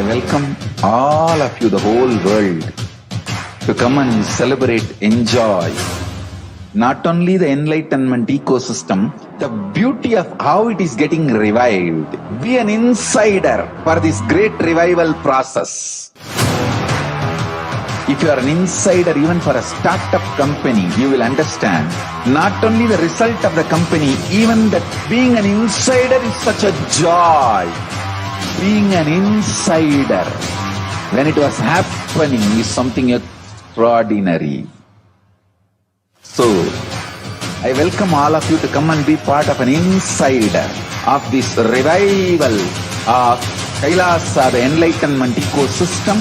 welcome all of you, the whole world, to come and celebrate, enjoy not only the Enlightenment ecosystem, the beauty of how it is getting revived. Be an insider for this great revival process. If you are an insider even for a startup company, you will understand not only the result of the company, even that being an insider is such a joy. Being an insider when it was happening is something extraordinary. So, I welcome all of you to come and be part of an insider of this revival of Kailasa, the Enlightenment ecosystem,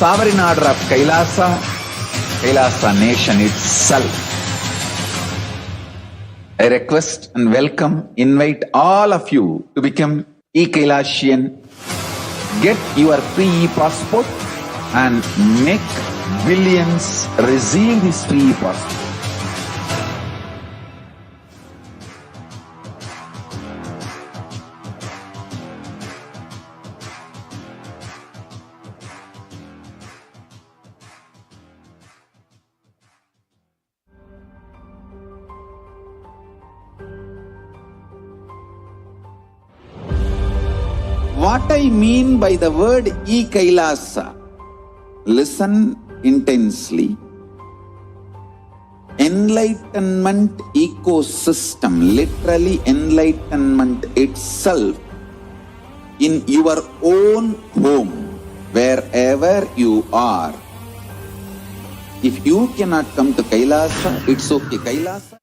sovereign order of Kailasa, Kailasa nation itself. I request and welcome, invite all of you to become e-Kailasian, get your free e-passport and make billions receive this free e-passport. What I mean by the word e-Kailasa, listen intensely. Enlightenment ecosystem, literally enlightenment itself, in your own home, wherever you are. If you cannot come to Kailasa, it's okay. Kailasa.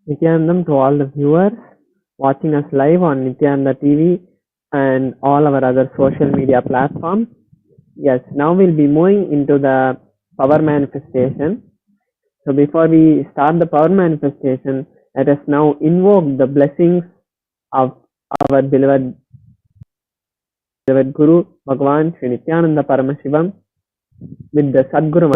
Nithyanandam to all the viewers watching us live on Nithyananda TV and all our other social media platforms. Yes, now we'll be moving into the power manifestation. So before we start the power manifestation, let us now invoke the blessings of our beloved Guru, Bhagavan Sri Nithyananda Paramashivam, with the Sadguru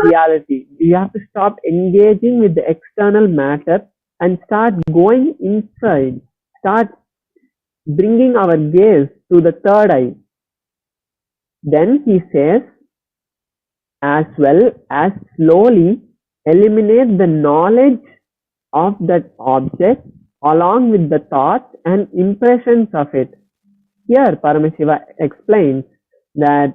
reality. We have to stop engaging with the external matter and start going inside. Start bringing our gaze to the third eye. Then he says, as well as slowly eliminate the knowledge of that object along with the thoughts and impressions of it. Here Paramashiva explains that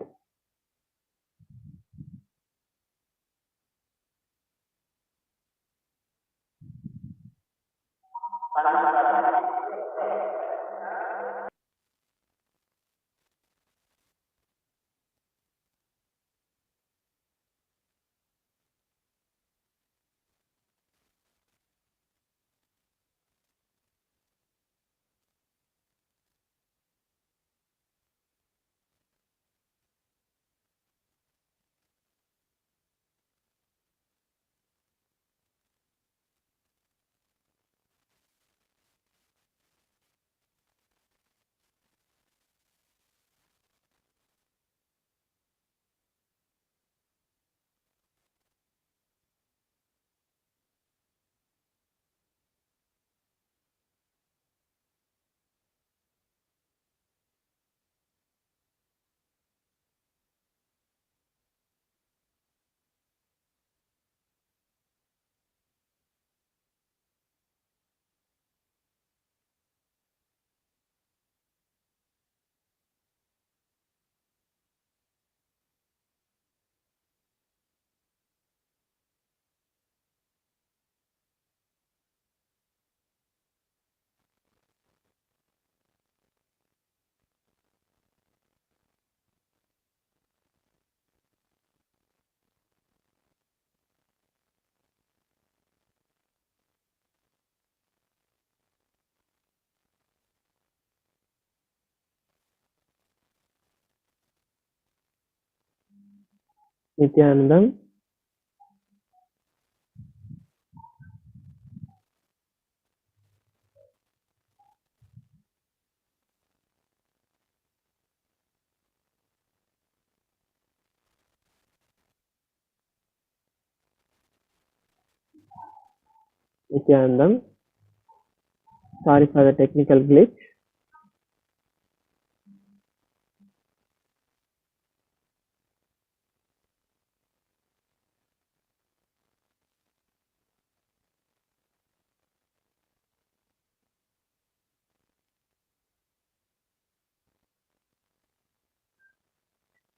Nithyanandam. Nithyanandam. Sorry for the technical glitch.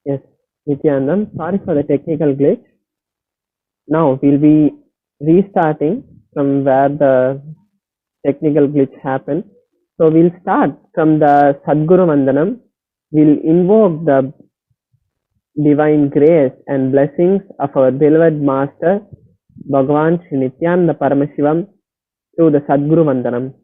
Yes, Nithyanandam, sorry for the technical glitch. Now we'll be restarting from where the technical glitch happened. So we'll start from the Sadguru Vandanam. We'll invoke the divine grace and blessings of our beloved Master, Bhagavan Shri Nithyananda Paramashivam, through the Sadguru Vandanam.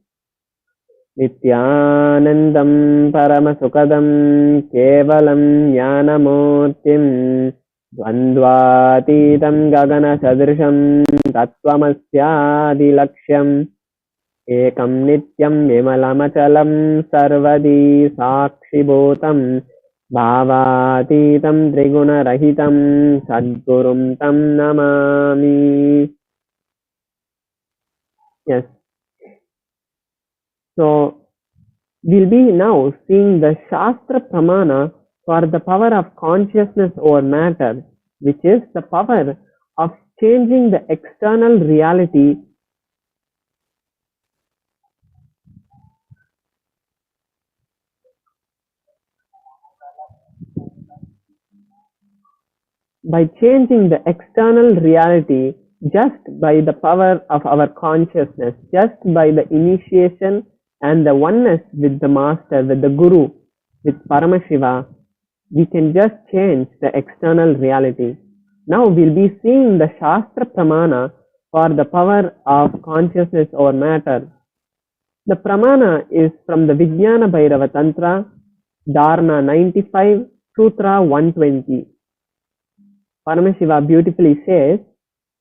Nithyanandam Paramasukadam Kevalam Jnanamurtim Dvandvatitam Gagana Sadrisham Tattvamasya Laksham Ekam Nityam Vimalamachalam Sarvadi Sakshibhutam Bhavatitam Triguna Rahitam Sadgurum Tam Namami. Yes. So we'll be now seeing the Shastra Pramana for the power of consciousness over matter, which is the power of changing the external reality by changing the external reality just by the power of our consciousness, just by the initiation and the oneness with the Master, with the Guru, with Paramashiva, we can just change the external reality. Now we'll be seeing the Shastra Pramana for the power of consciousness over matter. The Pramana is from the Vijnana Bhairava Tantra, Dharana 95, Sutra 120. Paramashiva beautifully says,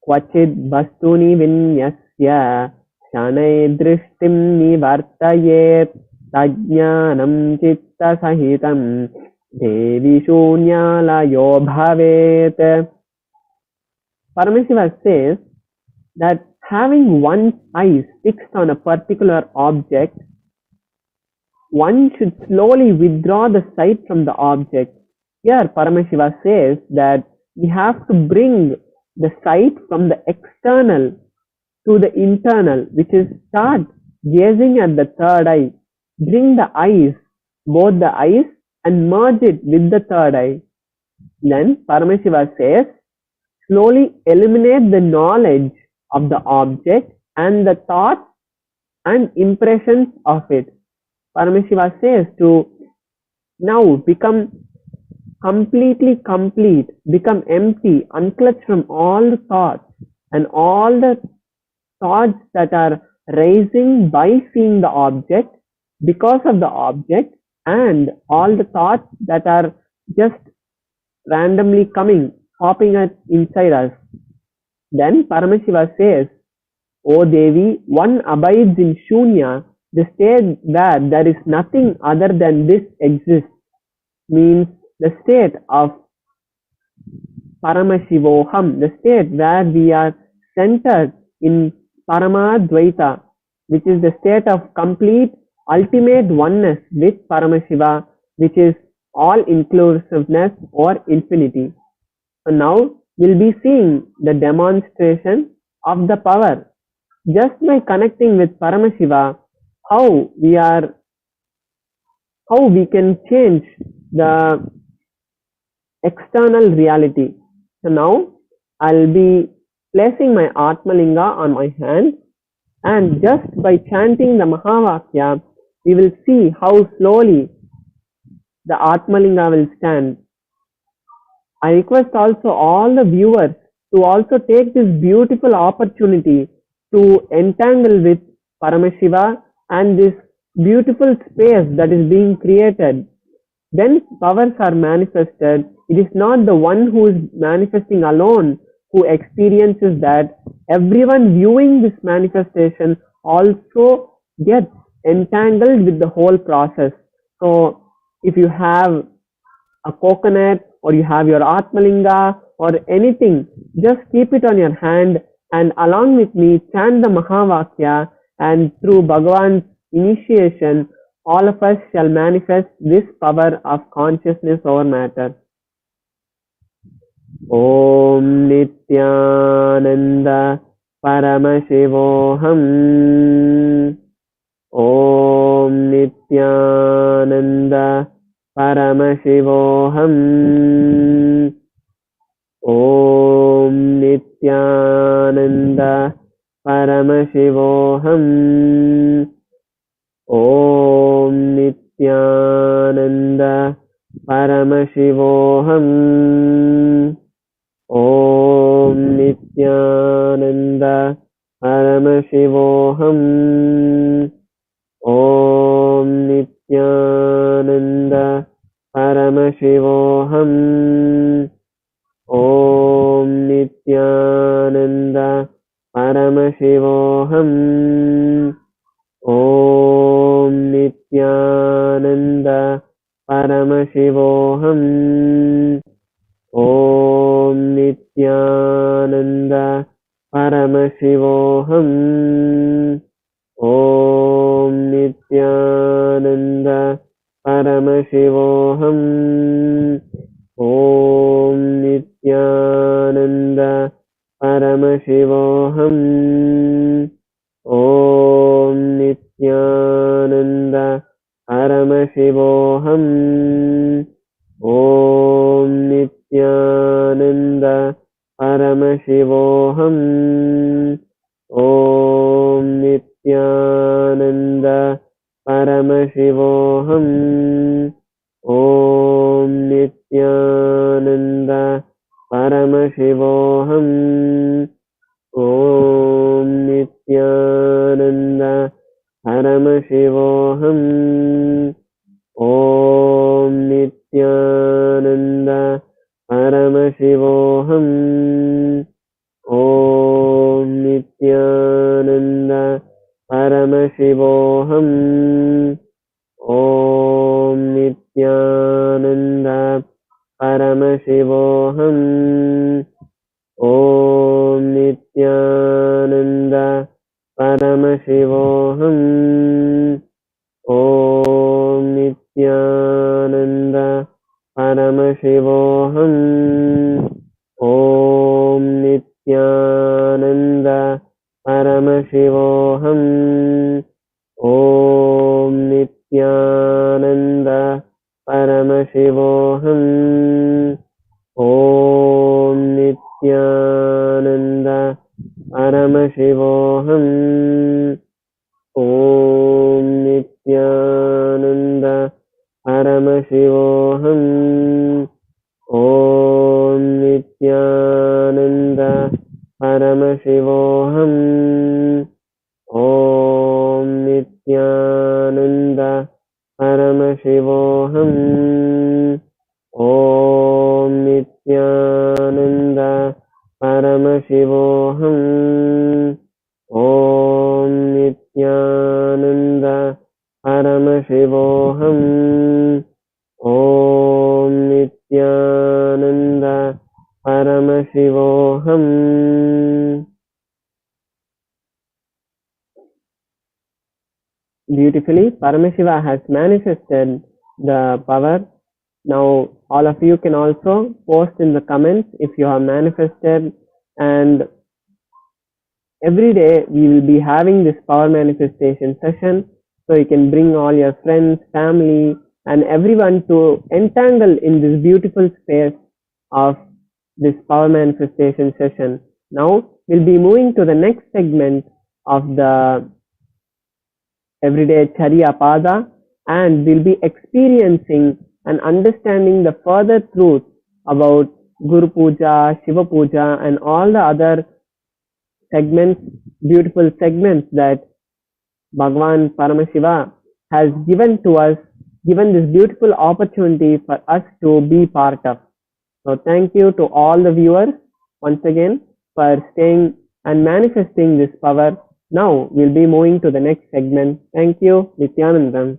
Kvachid Bastuni Vinyasya Shanai Drishtim Nivartayet tajnanam chitta sahitam devi shunyalayo bhavet. Paramashiva says that having one's eyes fixed on a particular object, one should slowly withdraw the sight from the object. Here Paramashiva says that we have to bring the sight from the external to the internal, which is start gazing at the third eye. Bring the eyes, both the eyes, and merge it with the third eye. Then Paramashiva says, slowly eliminate the knowledge of the object and the thoughts and impressions of it. Paramashiva says to now become completely complete, become empty, unclutched from all the thoughts and all the thoughts that are rising by seeing the object, because of the object, and all the thoughts that are just randomly coming, popping up inside us. Then Paramashiva says, O Devi, one abides in Shunya, the state where there is nothing other than this exists, means the state of Paramashivoham, the state where we are centered in Paramadvaita, which is the state of complete ultimate oneness with Paramashiva, which is all inclusiveness or infinity. So now we'll be seeing the demonstration of the power just by connecting with Paramashiva, how we can change the external reality. So now I'll be placing my Atmalinga on my hand, and just by chanting the Mahavakya, we will see how slowly the Atmalinga will stand. I request also all the viewers to also take this beautiful opportunity to entangle with Paramashiva and this beautiful space that is being created. When powers are manifested, it is not the one who is manifesting alone who experiences that. Everyone viewing this manifestation also gets entangled with the whole process. So if you have a coconut or you have your Atmalinga or anything, just keep it on your hand and along with me chant the Mahavakya, and through Bhagavan's initiation, all of us shall manifest this power of consciousness over matter. Om Nithyananda Paramashivoham. Om Nithyananda Paramashivoham. Om Nithyananda Paramashivoham. Om Nithyananda Paramashivoham. Om Nithyananda Paramashivoham. Om Nithyananda Paramashivoham. Om Nithyananda Paramashivoham. Om Nithyananda Paramashivoham. Om Nithyananda Paramashivoham. Om Nithyananda Paramashivoham. Om Nithyananda Paramashivoham. Om Nithyananda Paramashivoham. Om Nithyananda Paramashivoham. Om Nithyananda Paramashivoham. Om Nithyananda Paramashivoham. Om Nithyananda Paramashivoham. Om Nithyananda Paramashivoham. Om Nithyananda Paramashivoham. Paramashivoham. Om Nithyananda Paramashivoham. Om Nithyananda Paramashivoham. Om Nithyananda Paramashivoham. Om Nithyananda Paramashivoham. Om Nithyananda Paramashivoham. Om Nithyananda Paramashivoham. Om Nithyananda Paramashivoham. Om Nithyananda Paramashivoham. Om Nithyananda Paramashivoham. Om Nithyananda Paramashivoham. Om Nithyananda Paramashivoham. Beautifully, Paramashiva has manifested the power. Now, all of you can also post in the comments if you have manifested, and every day we will be having this power manifestation session, so you can bring all your friends, family, and everyone to entangle in this beautiful space of this power manifestation session. Now, we'll be moving to the next segment of the everyday Charya Pada, and we'll be experiencing and understanding the further truth about Guru Puja, Shiva Puja, and all the other segments, beautiful segments that Bhagavan Paramashiva has given to us, given this beautiful opportunity for us to be part of. So thank you to all the viewers once again for staying and manifesting this power. Now we'll be moving to the next segment. Thank you, Nithyanandam.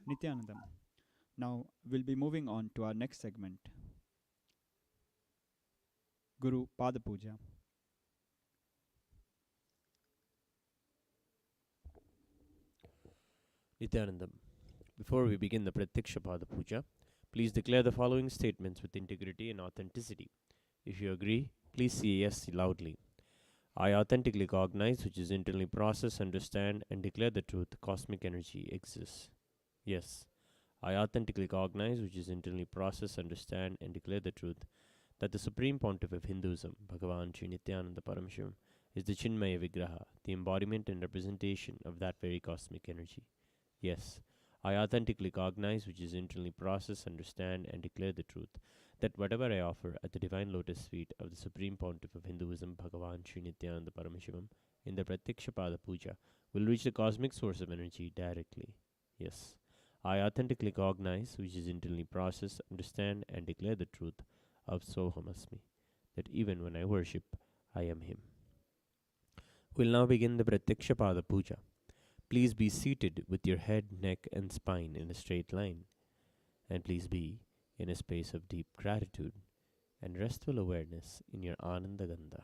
Nithyanandam. Now we'll be moving on to our next segment, Guru Pada Puja. Nithyanandam. Before we begin the Pratyaksha Pada Puja, please declare the following statements with integrity and authenticity. If you agree, please say yes loudly. I authentically cognize, which is internally process, understand, and declare the truth cosmic energy exists. Yes, I authentically cognize, which is internally process, understand, and declare the truth that the Supreme Pontiff of Hinduism, Bhagavan Sri Nithyananda Paramashivam, is the Chinmaya Vigraha, the embodiment and representation of that very cosmic energy. Yes, I authentically cognize, which is internally process, understand, and declare the truth that whatever I offer at the divine lotus feet of the Supreme Pontiff of Hinduism, Bhagavan Sri Nithyananda Paramashivam, in the Pratyaksha Pada Puja, will reach the cosmic source of energy directly. Yes, I authentically cognize, which is internally process, understand, and declare the truth of Soham Asmi, that even when I worship, I am Him. We'll now begin the Pratyaksha Pada Puja. Please be seated with your head, neck, and spine in a straight line, and please be in a space of deep gratitude and restful awareness in your Ananda Gandha.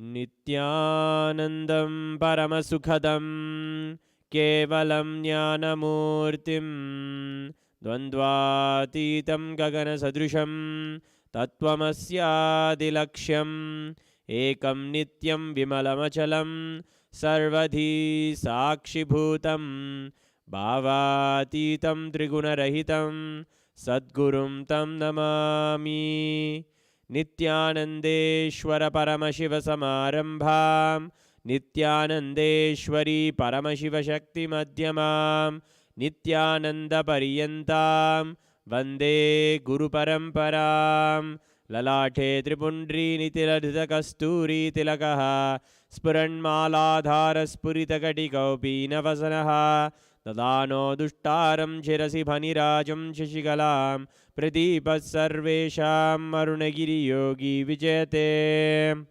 Nithyanandam Paramasukhadam Kevalam Jnanamurtim Dvandvatitam Gagana Sadrusham Tattvamasyaadilaksham Ekam Nityam Vimalamachalam Sarvadhi Sakshibhutam Bhavatitam Trigunarahitam Sadgurum Tam Namami. Nithyanandeshwara Paramashiva Samarambham Nithyanandeshwari Paramashiva Shakti Madhyamam Nithyananda Pariyantam Vande Guru Paramparam. Lalate Tripundri Nitiladhita Kasturi Tilakaha Spuranmaladhara Spurita Katikaupi Navasanaha Dadano Dushtaram Chirasi Bhanirajam Shishikalam Pradipat Sarvesham Arunagiri Yogi Vijayate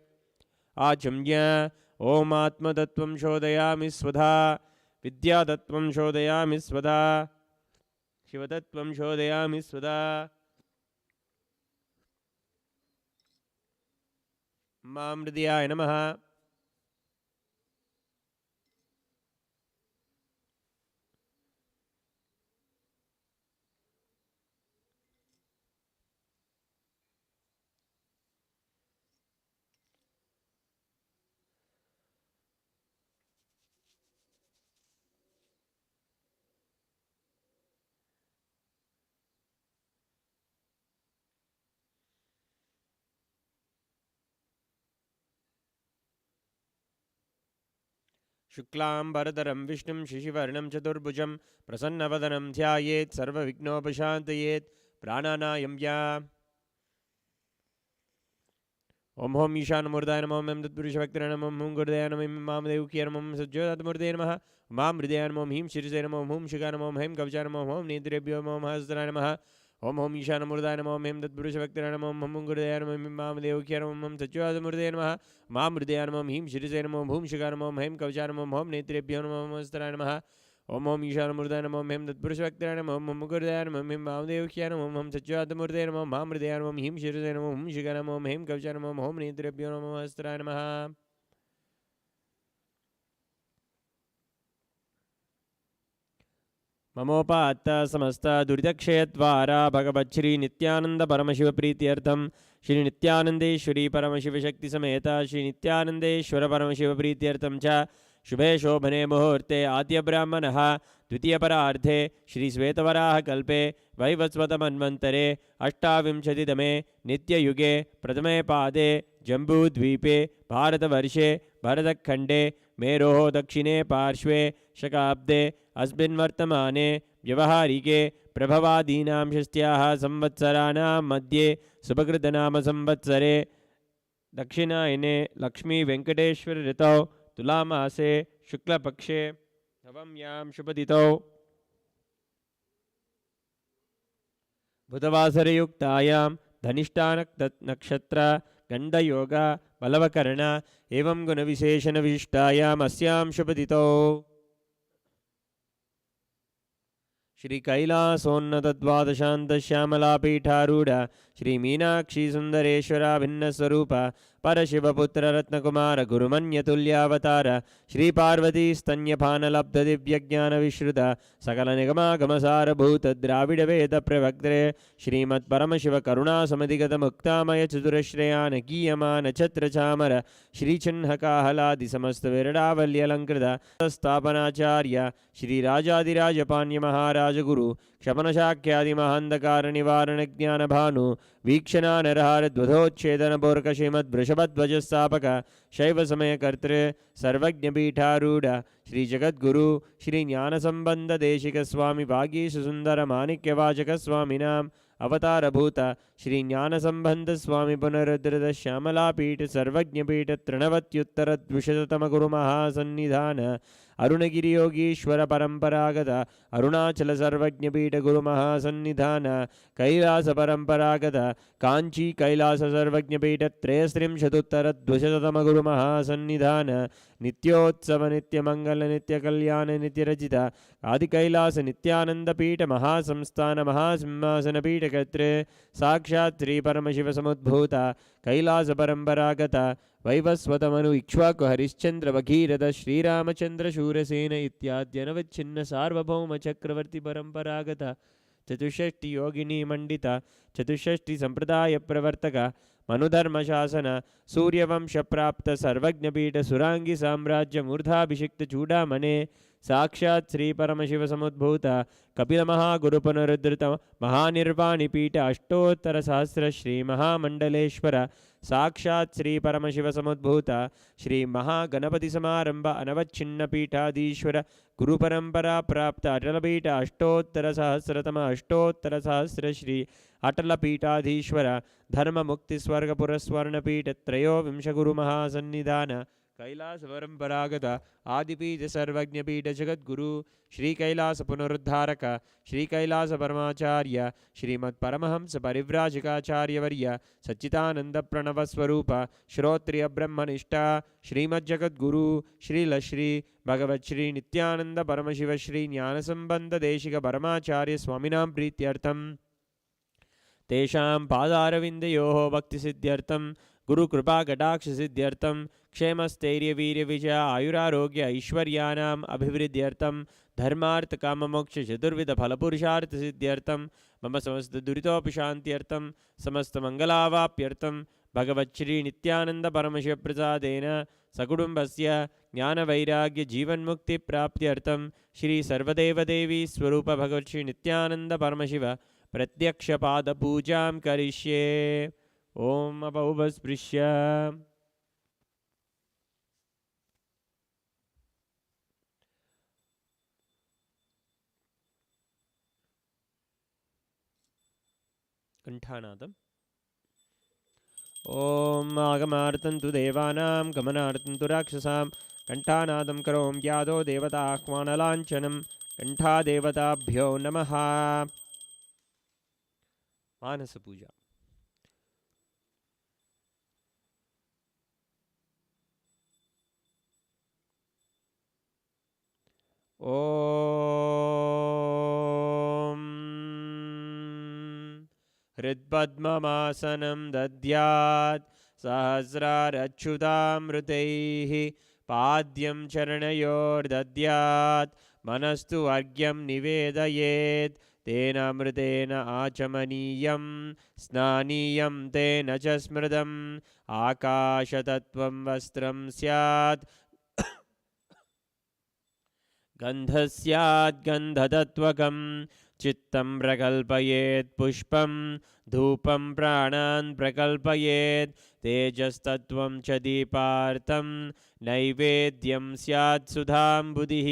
Achamya Om Atma Tattvam Shodayami Svadha विद्यातत्त्वं शोधयामि स्वदा शिवतत्त्वं शोधयामि स्वदा मामृदयाय नमः। शुक्लांबरधरं विष्णुं शशिवर्णं चतुर्भुजं प्रसन्नवदनं ध्यायेत् सर्वविघ्नोपशान्तयेत् प्राणानायं या। ओम home ईशानमूर्ताय नमः ओम तत्पुरुषभक्तिरे नमः ओम गुरुदेवाय नमः ओम मामदेवकीय नमः ओम सज्जोदातमूर्तये नमः माम हृदयाय नमः ओम ह्रीं शिरसे नमः ओम हुं शिखाय नमः ओम हैं कवचाय नमः ओम नेत्रेभ्यो नमः ओम हस्ताय नमः ओम होम ईशानमूर्ताय नमः ओम तत्पुरुषभक्तिरे नमः ओम गुरुदेवाय नमः ओम मामदेवकीय नमः ओम सज्जोदातमूर्तये नमः माम हृदयाय नमः ओम ह्रीं शिरसे नमः ओम हुं शिखाय नमः ओम हैं कवचाय नमः ओम नेत्रेभ्यो नमः ओम हस्ताय नमः ओम होम ईशानमूर्ताय नमः ओम तत्पुरुषभक्तिरे नमः ओम गुरुदेवाय नमः ओम मामदेवकीय नमः ओम सज्जोदातमूर्तये नमः माम हृदयाय नमः ओम ह्रीं शिरसे नमः ओम हुं शिखाय नमः ओम हैं कवचाय नमः ओम नेत्रेभ्यो नमः हस्ताय नमः। ममोपात्त समस्त दुरितक्षयद्वारा भगवच्छ्री नित्यानंद परमशिव प्रीत्यर्थम श्री नित्यानंदेश्वरी परमशिव शक्ति समेत श्री नित्यानंदेश्वर परमशिव प्रीत्यर्थम च शुभे शोभने मुहूर्ते आद्य ब्राह्मणः द्वितीय परार्धे श्री श्वेतवराह कल्पे वैवस्वतमन्वन्तरे अष्टाविंशतितमे नित्ययुगे प्रथमे पादे जम्बूद्वीपे भारतवर्षे भरतखण्डे मेरोः दक्षिणे पार्श्वे शकाब्दे अस्मिन् वर्तमाने व्यवहारिके प्रभवादीनां षष्ट्याः संवत्सराणां मध्ये सुभकृतनाम संवत्सरे दक्षिणायने लक्ष्मी वेंकटेश्वर ऋतौ तुलामासे शुक्लपक्षे नवम्यां शुभतिथौ बुधवासरयुक्तायां धनिष्ठा नक्षत्र गण्डयोग बलवकर्ण एवं गुणविशेषणविशिष्टायाम् अस्यां शुभतिथौ श्री कैलासोन्नत द्वादशान्त श्यामलापीठारूढ़ श्री मीनाक्षी सुंदरेश्वरा भिन्न स्वरूप परशिवपुत्र रत्नकुमार गुरुमन्यतुल्यावतार श्री पार्वती स्तन्यपानलब्ध दिव्यज्ञान विश्रुत सकल निगमागमसारभूत द्राविड वेद प्रवक्त्रे श्रीमत् परमशिव करुणा समधिगत मुक्तामय चतुरश्रयान गीयमान छत्र चामर श्री चिन्हकाहलादि समस्त विरडावल्यलंकृत स्थापनाचार्य श्री राजाधिराज पाण्य महाराज गुरु क्षपनशाख्यादि महांधकार निवारण ज्ञान भानु वीक्षणा नरहार ध्वजोच्छेदन बोर्क श्रीमद वृषभध्वज स्थापक शैव समय कर्तृ सर्वज्ञ पीठारूढ़ श्री जगद्गुरु श्री ज्ञान संबंध देशिक स्वामी भागीश सुंदर माणिक्यवाचक स्वामिनाम अवतारभूत श्री ज्ञान संबंध स्वामी पुनरुद्धृत श्यामलापीठ सर्वज्ञपीठ तृणवत्युत्तर द्विशततम गुरु महासन्निधान अरुणगिरि योगीश्वर परंपरागत अरुणाचल सर्वज्ञपीठ गुरु महासन्निधान कैलास परंपरागत कांची कैलास सर्वज्ञपीठ त्रयस्त्रिंशदुत्तर द्विशततम गुरु महासन्निधान नित्योत्सव नित्य मंगल नित्य कल्याण नित्य रचित आदि कैलास नित्यानंद पीठ महासंस्थान महासिंहासन पीठ कर्तृ साक्षात् श्री परमशिव समुद्भूत कैलास परंपरागत वैवस्वतमनु इक्ष्वाकु हरिश्चंद्र भगीरथ श्रीरामचंद्र शूरसेन इत्याद्यनवच्छिन्न सार्वभौम चक्रवर्ती परंपरागत चतुष्षष्टि योगिनी मंडित चतुष्षष्टि संप्रदाय प्रवर्तक मनुधर्म शासन सूर्यवंश प्राप्त सर्वज्ञपीठ सुरांगी साम्राज्य मूर्धाभिषिक्त चूड़ामणे साक्षात् श्री परमशिव समुद्भूत कपिल महागुरुपुनरुद्धृत महानिर्वाणिपीठ अष्टोत्तर सहस्र श्री महामंडलेश्वर साक्षात् श्री परमशिव समुद्भूत श्री महागणपति समारंभ अनवच्छिन्न पीठाधीश्वर गुरु परंपरा प्राप्त अटलपीठ अष्टोत्तर सहस्र श्री अटल पीठाधीश्वर धर्म मुक्ति स्वर्ग पुरस्वर्णपीठ त्रयोविंश गुरु महासन्निधान कैलास परंपरागत आदिपीठ सर्वज्ञपीठ जगद्गुरु श्री कैलास पुनरुद्धारक श्री कैलास परमाचार्य श्रीमद् परमहंस परिव्राजकाचार्य वर्य सच्चिदानंद प्रणव स्वरूप श्रोत्रिय ब्रह्मनिष्ठ श्रीमद् जगद्गुरु श्रील श्री भगवत् श्री नित्यानंद परमशिव श्री ज्ञान संबंध देशिक परमाचार्य स्वामिनां प्रीत्यर्थम तेषां पादारविन्दयोः भक्तिसिद्ध्यर्थं गुरुकृपा कटाक्षसिद्ध्यर्थं क्षेमस्थैर्यवीर्यविजय आयुरारोग्य ऐश्वर्याणाम् अभिवृद्ध्यर्थं धर्मार्थकाममोक्षचतुर्विधफलपुरुषार्थसिद्ध्यर्थं मम समस्तदुरितोपशान्त्यर्थं समस्तमङ्गलावाप्यर्थं भगवच्छ्री नित्यानन्दपरमशिवप्रसादेन सकुटुम्बस्य ज्ञानवैराग्यजीवन्मुक्तिप्राप्त्यर्थं श्री सर्वदेवदेवी स्वरूप भगवच्छ्री नित्यानन्दपरमशिव प्रत्यक्षपादपूजां करिष्ये। ओम अपौपस्पृश्य कंठानादम्। ओम आगमार्थं तु देवानां गमनार्थं तु राक्षसां कंठानादं करोम यादो देवता आह्वानलाञ्छनं कंठादेवताभ्यो नमः। मानस पूजा। ओम हृत्पद्ममासनं दद्यात् सहस्रारच्युतामृतैः पाद्यं चरणयोर्दद्यात् मनस्तु अर्घ्यं निवेदयेत् तेन अमृतेन आचमनीयं स्नानीयं तेन च स्मृतम् आकाशतत्त्वं वस्त्रं स्यात् गन्धस्यात् गन्धतत्त्वकं चित्तं प्रकल्पयेत् पुष्पं धूपं प्राणान् प्रकल्पयेत् तेजस्तत्त्वं च दीपार्थं नैवेद्यं स्यात् सुधाम्बुधिः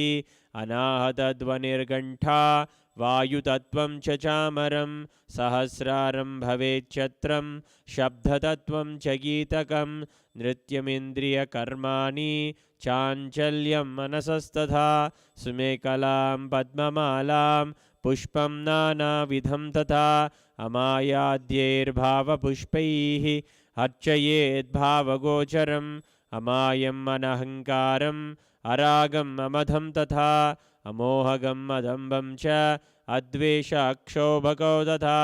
अनाहतध्वनिर्घण्टा वायुतत्त्वं च चामरं सहस्रारं भवेच्छत्रं शब्दतत्त्वं च गीतकं नृत्यमिन्द्रियकर्माणि चाञ्चल्यं मनसस्तथा सुमेकलां पद्ममालां पुष्पं नानाविधं तथा अमायाद्यैर्भावपुष्पैः अर्चयेद्भावगोचरम् अमायम् अनहङ्कारम् अरागम् अमधं तथा अमोहगम् अदम्भं च अद्वेष अक्षोभकौ तथा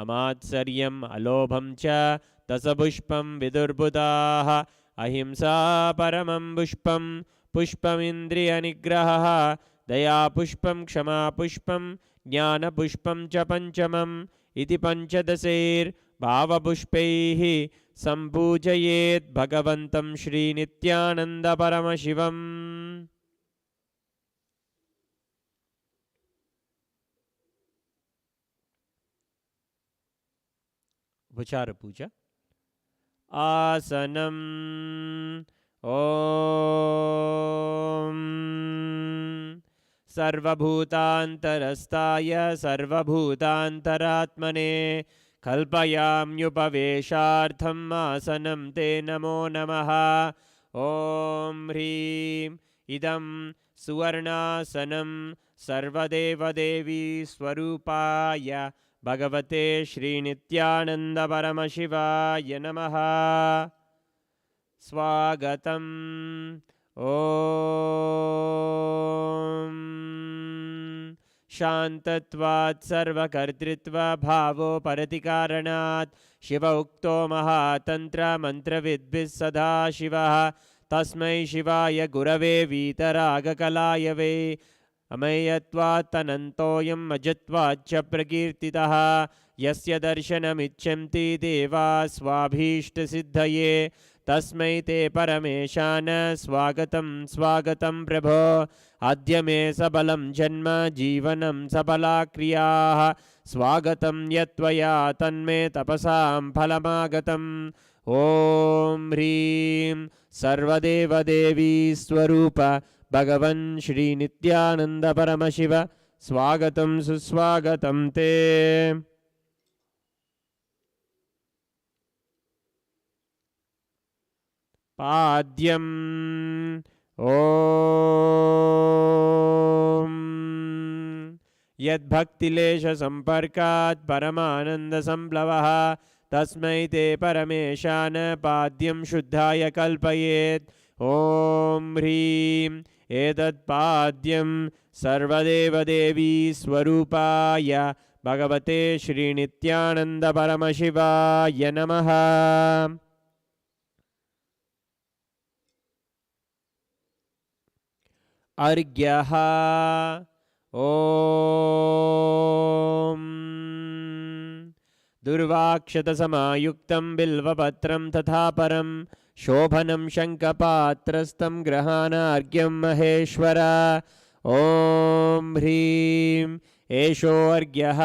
अमात्सर्यम् अलोभं च दशपुष्पं विदुर्बुधाः अहिंसा परमं पुष्पं पुष्पमिन्द्रियनिग्रहः दयापुष्पं क्षमापुष्पं ज्ञानपुष्पं च पञ्चमम् इति पञ्चदशैर्भावपुष्पैः सम्पूजयेत् भगवन्तं श्रीनित्यानन्दपरमशिवम्। उपचार पूजा। आसनम् ओम सर्वभूतान्तरस्ताय सर्वभूतान्तरात्मने कल्पयाम्युपवेशार्थम् आसनं ते नमो नमः। ॐ ह्रीं इदं सुवर्णासनं सर्वदेवदेवी स्वरूपाय भगवते श्रीनित्यानन्दपरमशिवाय नमः। स्वागतम्। ॐ शान्तत्वात् सर्वकर्तृत्वभावो परतिकारणात् शिव उक्तो महातन्त्रमन्त्रविद्भिः सदा शिवः तस्मै शिवाय गुरवे वीतरागकलाय वै अमेयत्वात्तनन्तोऽयम् अजत्वाच्च प्रकीर्तितः यस्य दर्शनमिच्छन्ति देवा स्वाभीष्टसिद्धये तस्मै ते परमेशान स्वागतं स्वागतं प्रभो। अद्य मे सबलं जन्म जीवनं सबला क्रियाः स्वागतं यत्त्वया तन्मे तपसां फलमागतम्। ॐ ह्रीं सर्वदेवदेवी स्वरूप भगवन् श्रीनित्यानन्द परमशिव स्वागतं सुस्वागतं ते। पाद्यम् ॐ यद्भक्तिलेशसम्पर्कात् परमानन्दसम्प्लवः तस्मै ते परमेशान पाद्यं शुद्धाय कल्पयेत्। ॐ ह्रीं एतत्पाद्यं सर्वदेवदेवी स्वरूपाय भगवते श्रीनित्यानन्दपरमशिवाय नमः। अर्घ्यः ॐ दुर्वाक्षतसमायुक्तं बिल्वपत्रं तथा परं शोभनं शङ्खपात्रस्थं गृहाणार्घ्यं महेश्वर। ॐ ह्रीं एषोऽर्घ्यः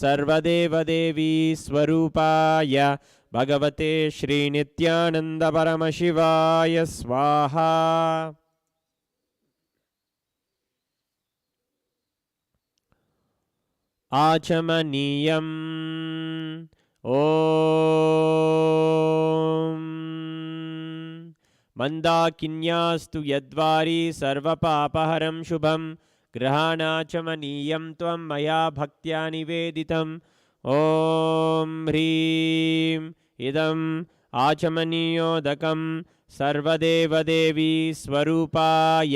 सर्वदेवदेवी स्वरूपाय भगवते श्रीनित्यानन्दपरमशिवाय स्वाहा। आचमनीयम् ॐ मन्दाकिन्यास्तु यद्वारी सर्वपापहरं शुभं गृहाणाचमनीयं त्वं मया भक्त्या निवेदितम्। ॐ ह्रीं इदम् आचमनीयोदकं सर्वदेवदेवी स्वरूपाय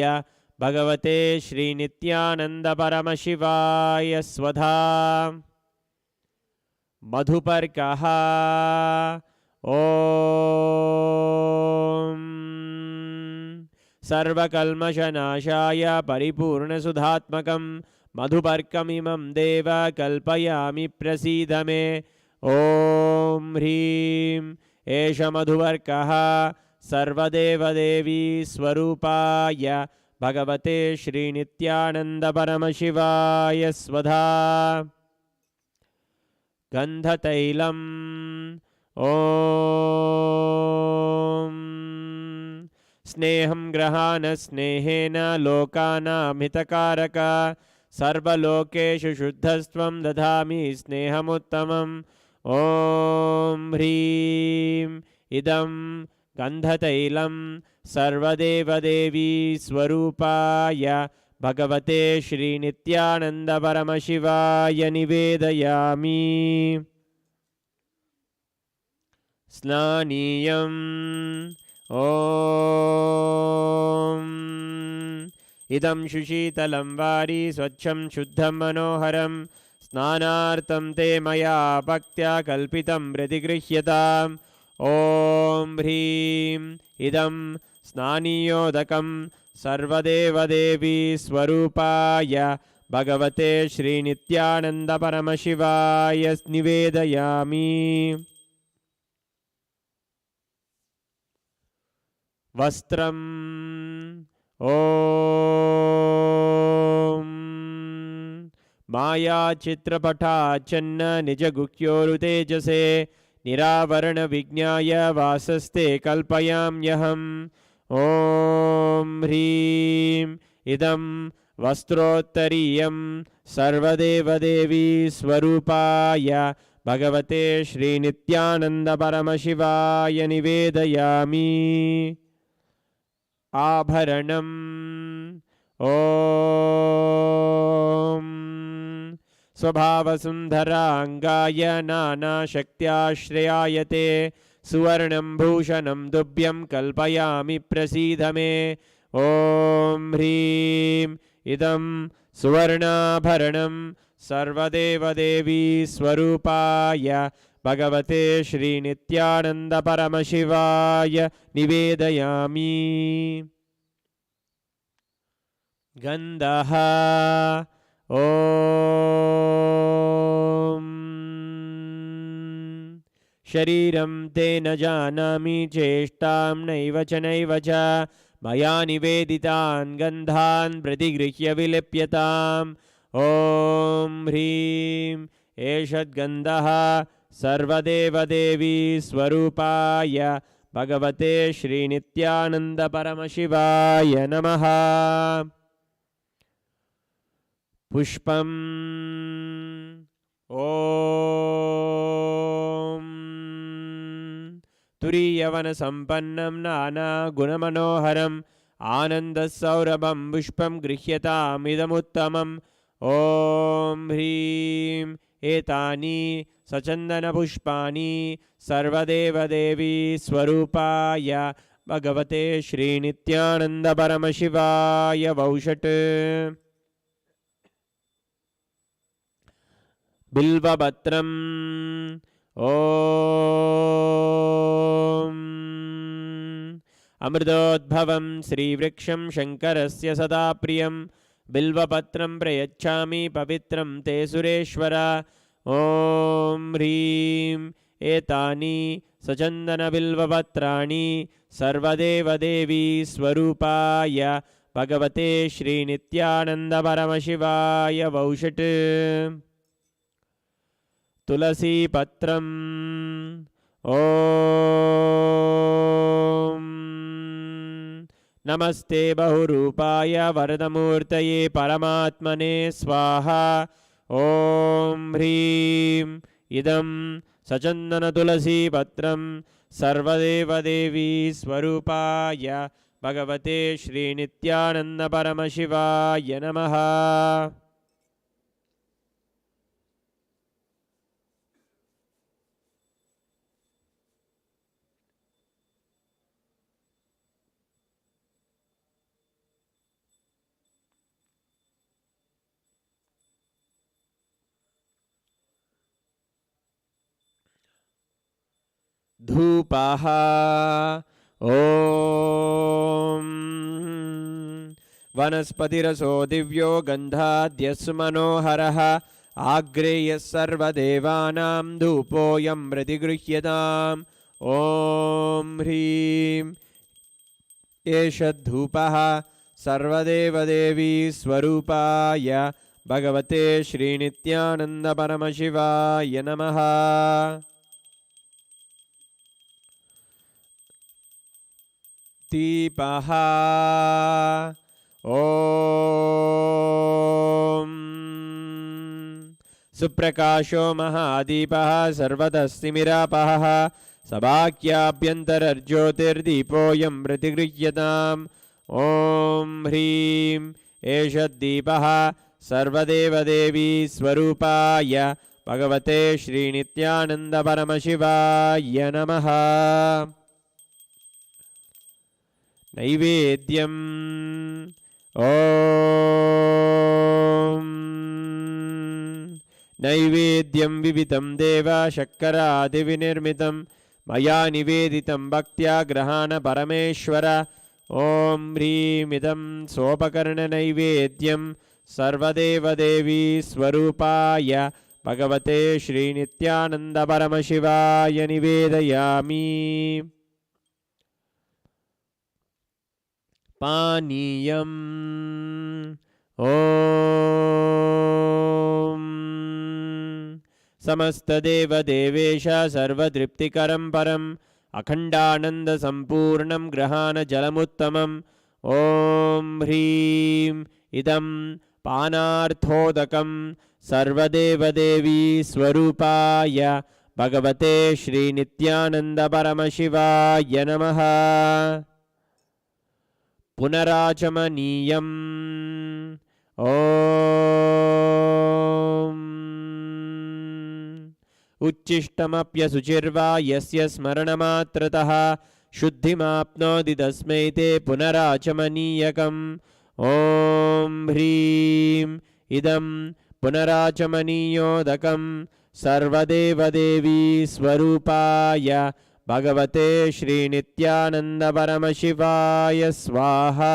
भगवते श्रीनित्यानन्दपरमशिवाय स्वधा। मधुपर्कः ॐ सर्वकल्मषनाशाय परिपूर्णसुधात्मकं मधुपर्कमिमं देव कल्पयामि प्रसीद मे। ॐ ह्रीं एष मधुपर्कः सर्वदेवदेवी स्वरूपाय भगवते श्रीनित्यानन्दपरमशिवाय स्वधा। गन्धतैलम् ॐ स्नेहं ग्रहाण स्नेहेन लोकानां सर्वलोकेषु शुद्धस्त्वं दधामि स्नेहमुत्तमम्। ॐ ह्रीं इदं गन्धतैलं सर्वदेवदेवी स्वरूपाय भगवते श्रीनित्यानन्दपरमशिवाय निवेदयामि। स्नानीयम् ॐ इदं सुशीतलं वारी स्वच्छं शुद्धं मनोहरं स्नानार्थं ते मया भक्त्या कल्पितं प्रतिगृह्यताम्। ॐ ह्रीं इदं स्नानीयोदकं सर्वदेवदेवी स्वरूपाय भगवते श्रीनित्यानन्दपरमशिवाय निवेदयामि। वस्त्रम् ॐ मायाचित्रपटाच्छन्न निजगुह्योरुतेजसे निरावरणविज्ञाय वासस्ते कल्पयाम्यहम्। ॐ ह्रीं इदं वस्त्रोत्तरीयं सर्वदेवदेवी स्वरूपाय भगवते श्रीनित्यानन्दपरमशिवाय निवेदयामि। आभरणम् ॐ स्वभावसुन्दराङ्गाय नानाशक्त्याश्रयायते सुवर्णं भूषणं दुभ्यं कल्पयामि प्रसीद मे। ॐ ह्रीं इदं सुवर्णाभरणं सर्वदेवदेवी स्वरूपाय भगवते श्रीनित्यानन्दपरमशिवाय निवेदयामि। गन्धः ॐ शरीरं ते न जानामि चेष्टां नैव च मया निवेदितान् गन्धान् प्रतिगृह्य विलिप्यताम्। ॐ ह्रीं एषद्गन्धः सर्वदेवदेवी स्वरूपाय भगवते श्रीनित्यानन्दपरमशिवाय नमः। पुष्पम् ॐ तुरीयवनसम्पन्नं नानागुणमनोहरम् आनन्दसौरभं पुष्पं गृह्यतामिदमुत्तमम् ॐ ह्रीं एतानि सचन्दनपुष्पाणि सर्वदेवदेवी स्वरूपाय भगवते श्रीनित्यानन्दपरमशिवाय वौषट् बिल्वपत्रम् ॐ अमृतोद्भवं श्रीवृक्षं शङ्करस्य सदा प्रियं बिल्वपत्रं प्रयच्छामि पवित्रं ते सुरेश्वर ॐ ह्रीं एतानि सचन्दनबिल्वपत्राणि सर्वदेवदेवी स्वरूपाय भगवते श्रीनित्यानन्दपरमशिवाय वौषट् तुलसीपत्रम् ॐ नमस्ते बहुरूपाय वरदमूर्तये परमात्मने स्वाहा ॐ ह्रीं इदं सचन्दनतुलसीपत्रं सर्वदेवदेवी स्वरूपाय भगवते श्रीनित्यानन्दपरमशिवाय नमः धूपः ॐ वनस्पतिरसो दिव्यो गन्धाद्यस्सु मनोहरः आग्रेयः सर्वदेवानां धूपोऽयं प्रतिगृह्यताम् ॐ ह्रीं एष धूपः सर्वदेवदेवी स्वरूपाय भगवते श्रीनित्यानन्दपरमशिवाय नमः दीपः ॐ सुप्रकाशो महादीपः सर्वतस्तिमिरापहः सभाख्याभ्यन्तरज्योतिर्दीपोऽयं प्रतिगृह्यताम् ॐ ह्रीं एष दीपः सर्वदेवदेवी स्वरूपाय भगवते श्रीनित्यानन्दपरमशिवाय नमः नैवेद्यम् ॐ नैवेद्यं विविधं देव शर्करादिविनिर्मितं मया निवेदितं भक्त्या गृहाण परमेश्वर ॐ ह्रीमिदं सोपकरणनैवेद्यं सर्वदेवदेवी स्वरूपाय भगवते श्रीनित्यानन्दपरमशिवाय निवेदयामि पानीयम् ॐ समस्तदेवदेवेश सर्वतृप्तिकरं परम् अखण्डानन्दसम्पूर्णं ग्रहाण जलमुत्तमम् ॐ ह्रीं इदं पानार्थोदकं सर्वदेवदेवी स्वरूपाय भगवते श्रीनित्यानन्दपरमशिवाय नमः पुनराचमनीयम् ॐ उच्छिष्टमप्यशुचिर्वा यस्य स्मरणमात्रतः शुद्धिमाप्नोति तस्मै ते पुनराचमनीयकम् ॐ ह्रीं इदं पुनराचमनीयोदकं सर्वदेवदेवी स्वरूपाय भगवते श्रीनित्यानन्दपरमशिवाय स्वाहा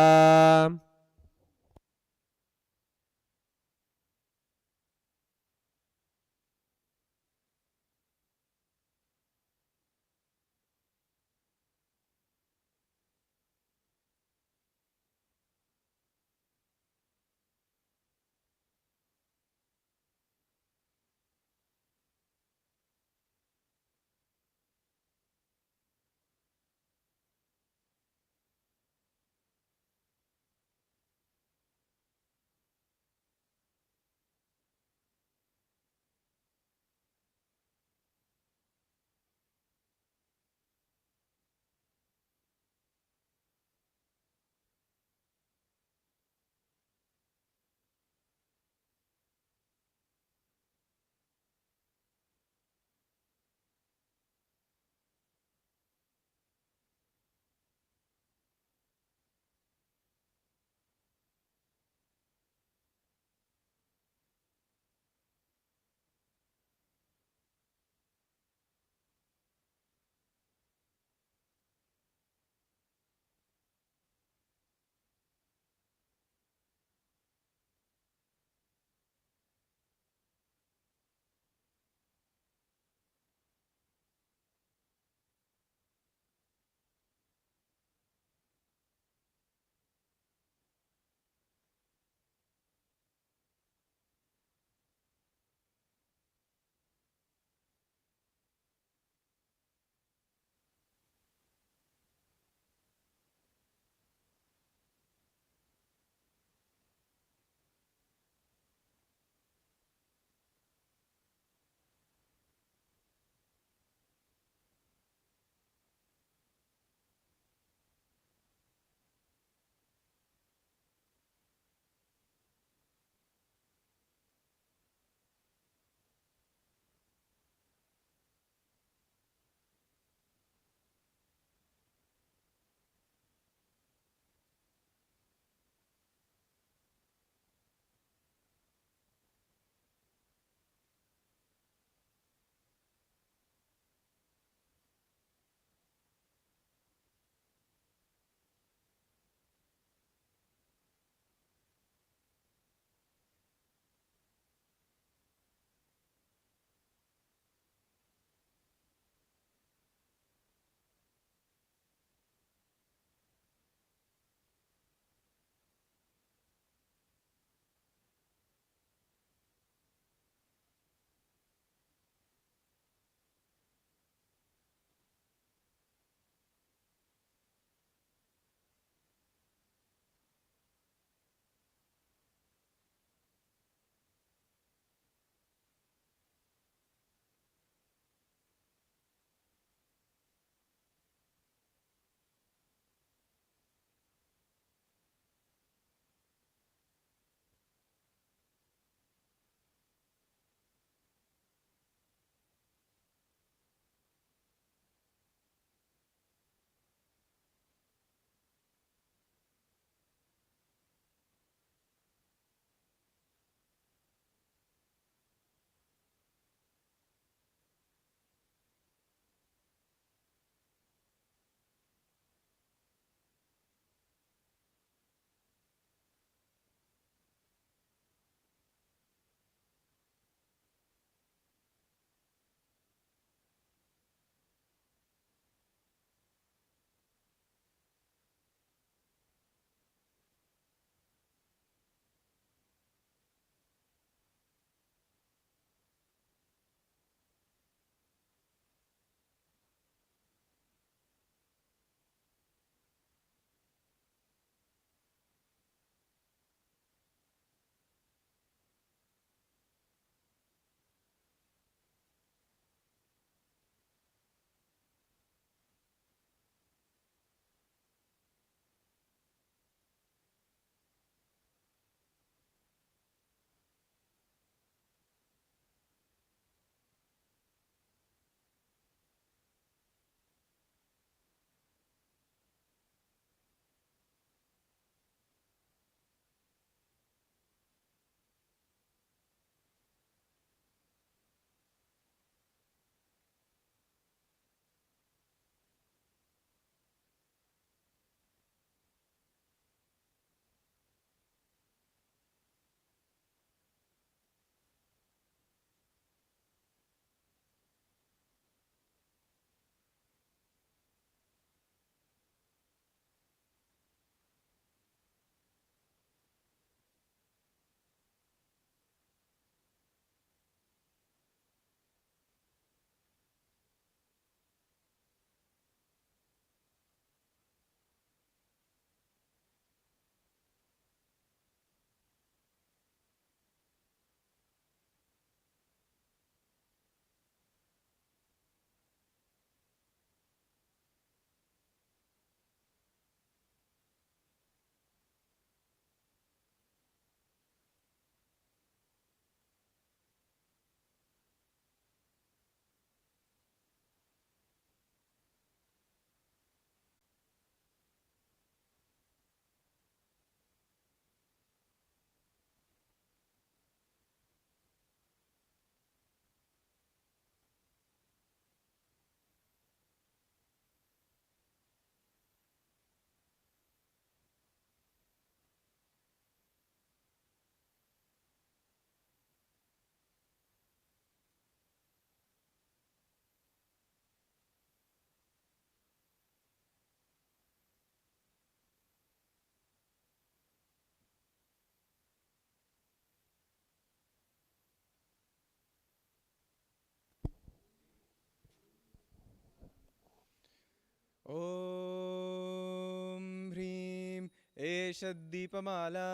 अखिलेशदीपमाला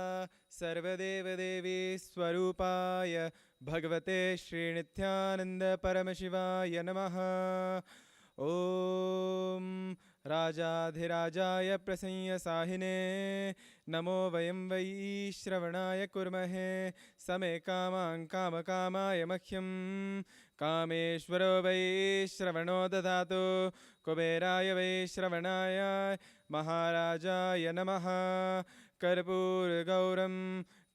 सर्वदेवदेवी स्वरूपाय भगवते श्रीनित्यानंद परमशिवाय नमः। ॐ राजाधिराजाय प्रसंयसाहिने नमो वयं वै श्रवणाय कुर्महे समे कामां कामकामाय मह्यं कामेश्वरो वै श्रवणो ददातु कुबेराय वै श्रवणाय महाराजाय नमः। कर्पूरगौरं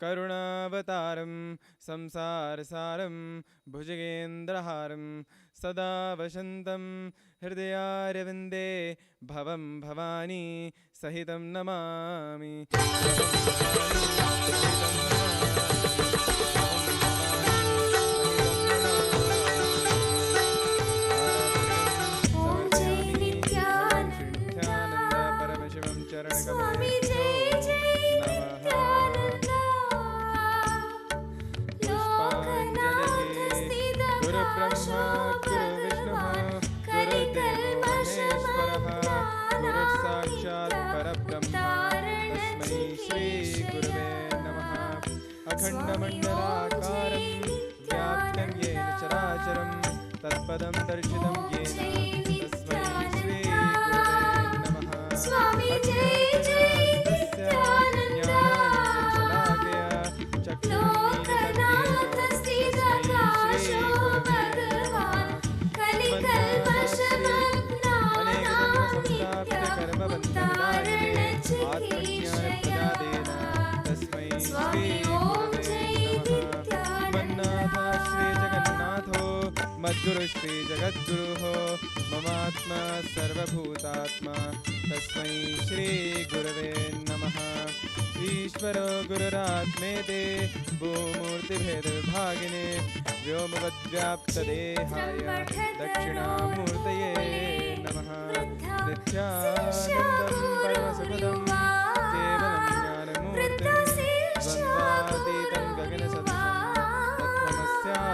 करुणावतारं संसारसारं भुजगेन्द्रहारं सदा वसन्तं हृदयारविन्दे भवं भवानी सहितं नमामि। अखण्डमण्डलाकारं व्याप्तं येन चराचरं तत्पदं दर्शितं येन तस्मै श्रीगुरुवे नमः। मद्गुरु श्री जगद्गुरुः ममात्मा सर्वभूतात्मा तस्मै श्री गुरवे नमः। ईश्वरो गुरुरात्मेते भूमूर्तिभेदविभागिने व्योमवद्व्याप्तदेहाय दक्षिणामूर्तये नमः। नित्यानन्दं परमसुखदं केवलं ज्ञानमूर्तिं द्वन्द्वातीतं गगनसदृशं तत्त्वमस्यादिलक्ष्यम्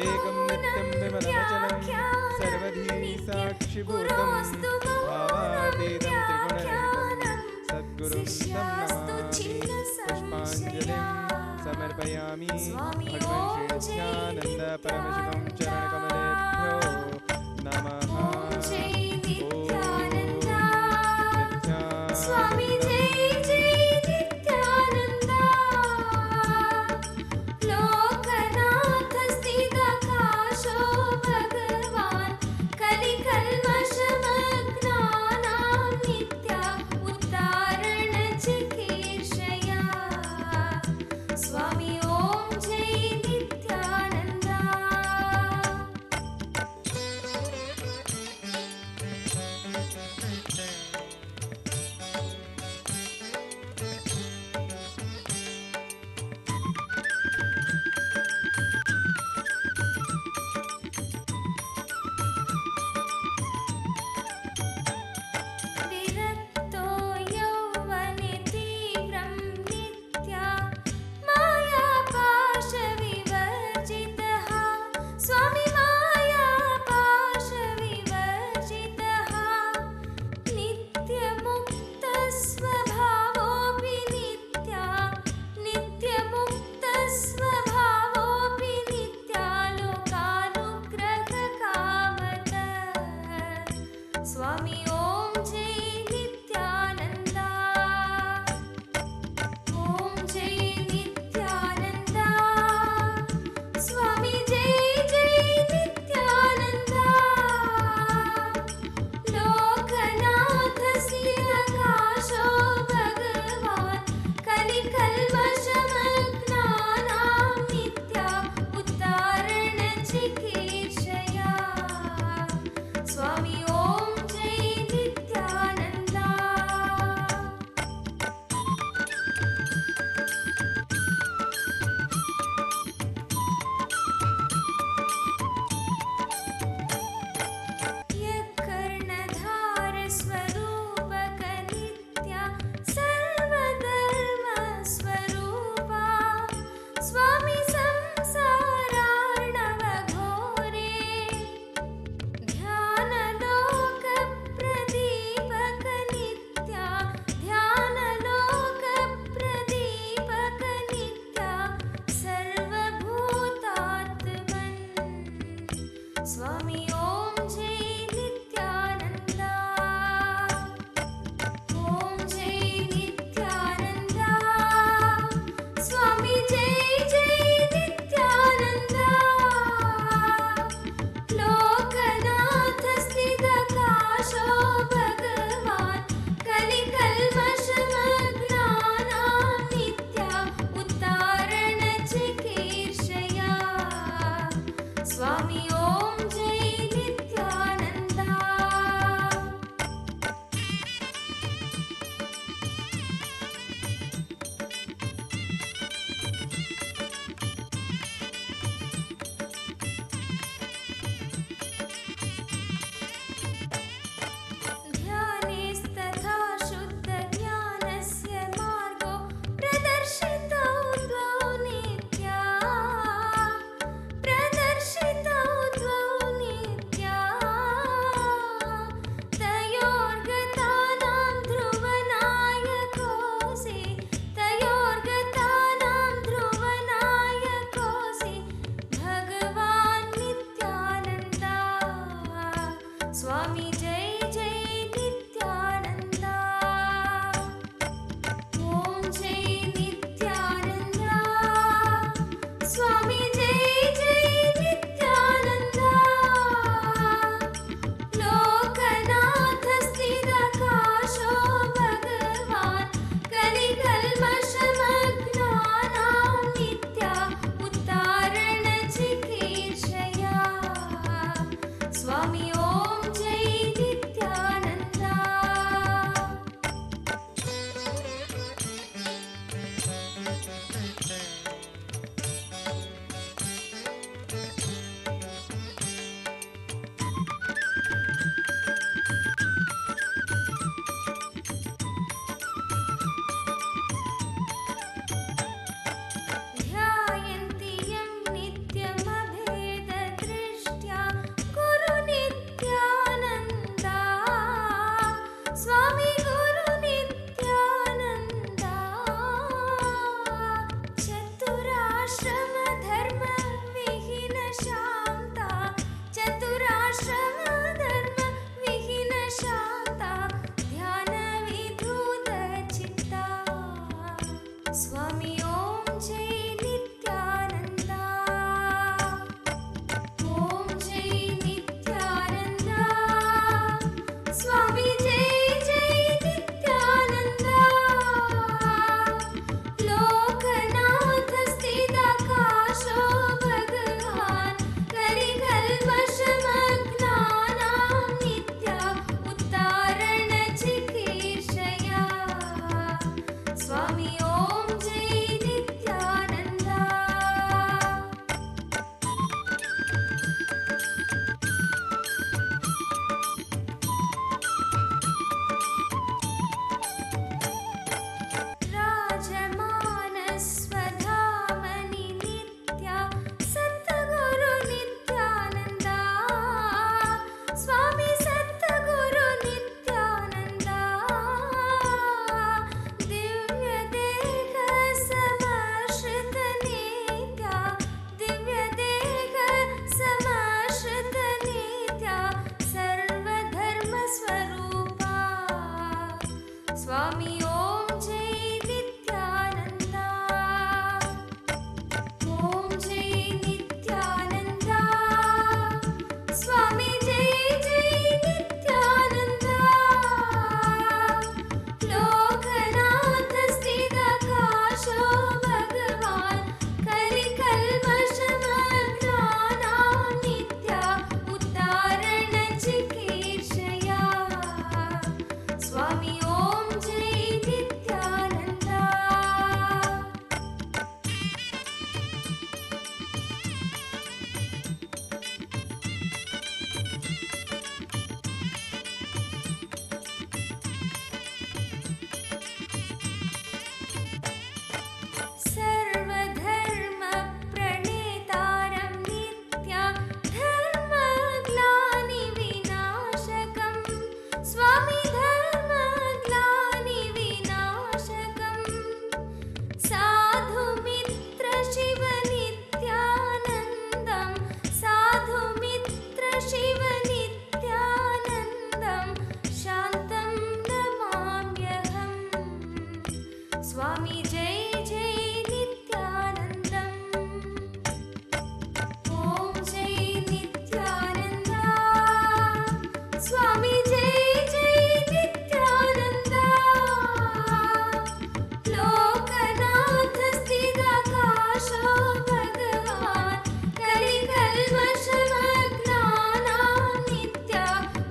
एकं नित्यं विमलमचलं सर्वधी साक्षिभूतं भावातीतं त्रिगुणरहितं सद्गुरुं तं नमामि। पुष्पाञ्जलिं समर्पयामि भगवन् श्रीनित्यानन्द परमशिवं चरणकमलेभ्यो नमः। Swami Om Jai Nithyananda. Rajamanas-Swadhamani Nitya Satguru Nithyananda. Swami Satguru Nithyananda. Divya Deha Samashrita Nitya. Divya Deha Samashrita Nitya. Sarva Dharma Swarupa. Swami Om Jai Nithyananda. Om Jai Nithyananda. Swami Jai Jai Nithyananda. Lokanath Sthita Kasho Bhagavan. Kali Kalvashamagrana Nitya Uttarana Chikeshaya. Swami Om Jai Nithyananda. Sarvadharma Pranetaram Nitya Dharma Glani Vinashakam. Swami Dharma Glani Vinashakam. Sadhu Mitra Shiva Nithyanandam. Sadhu Mitra Shiva Nithyanandam. Shantam Namamyaham. Swami Jai Jai Nithyanandam. Om Jai Nithyananda. Swami Jai Jai Nithyananda. Lokanath Sthita Kasho Bhagavan. Kali Kalvashamagrana Nitya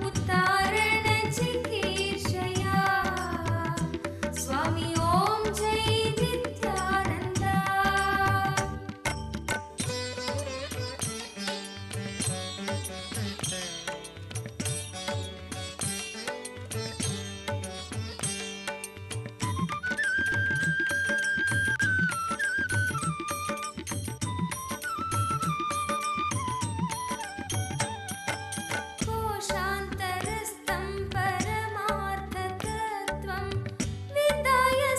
Uttarana Chikeshaya. Swami Om Jai Nithyananda. Koshantarastam Paramarthatvam Vidaya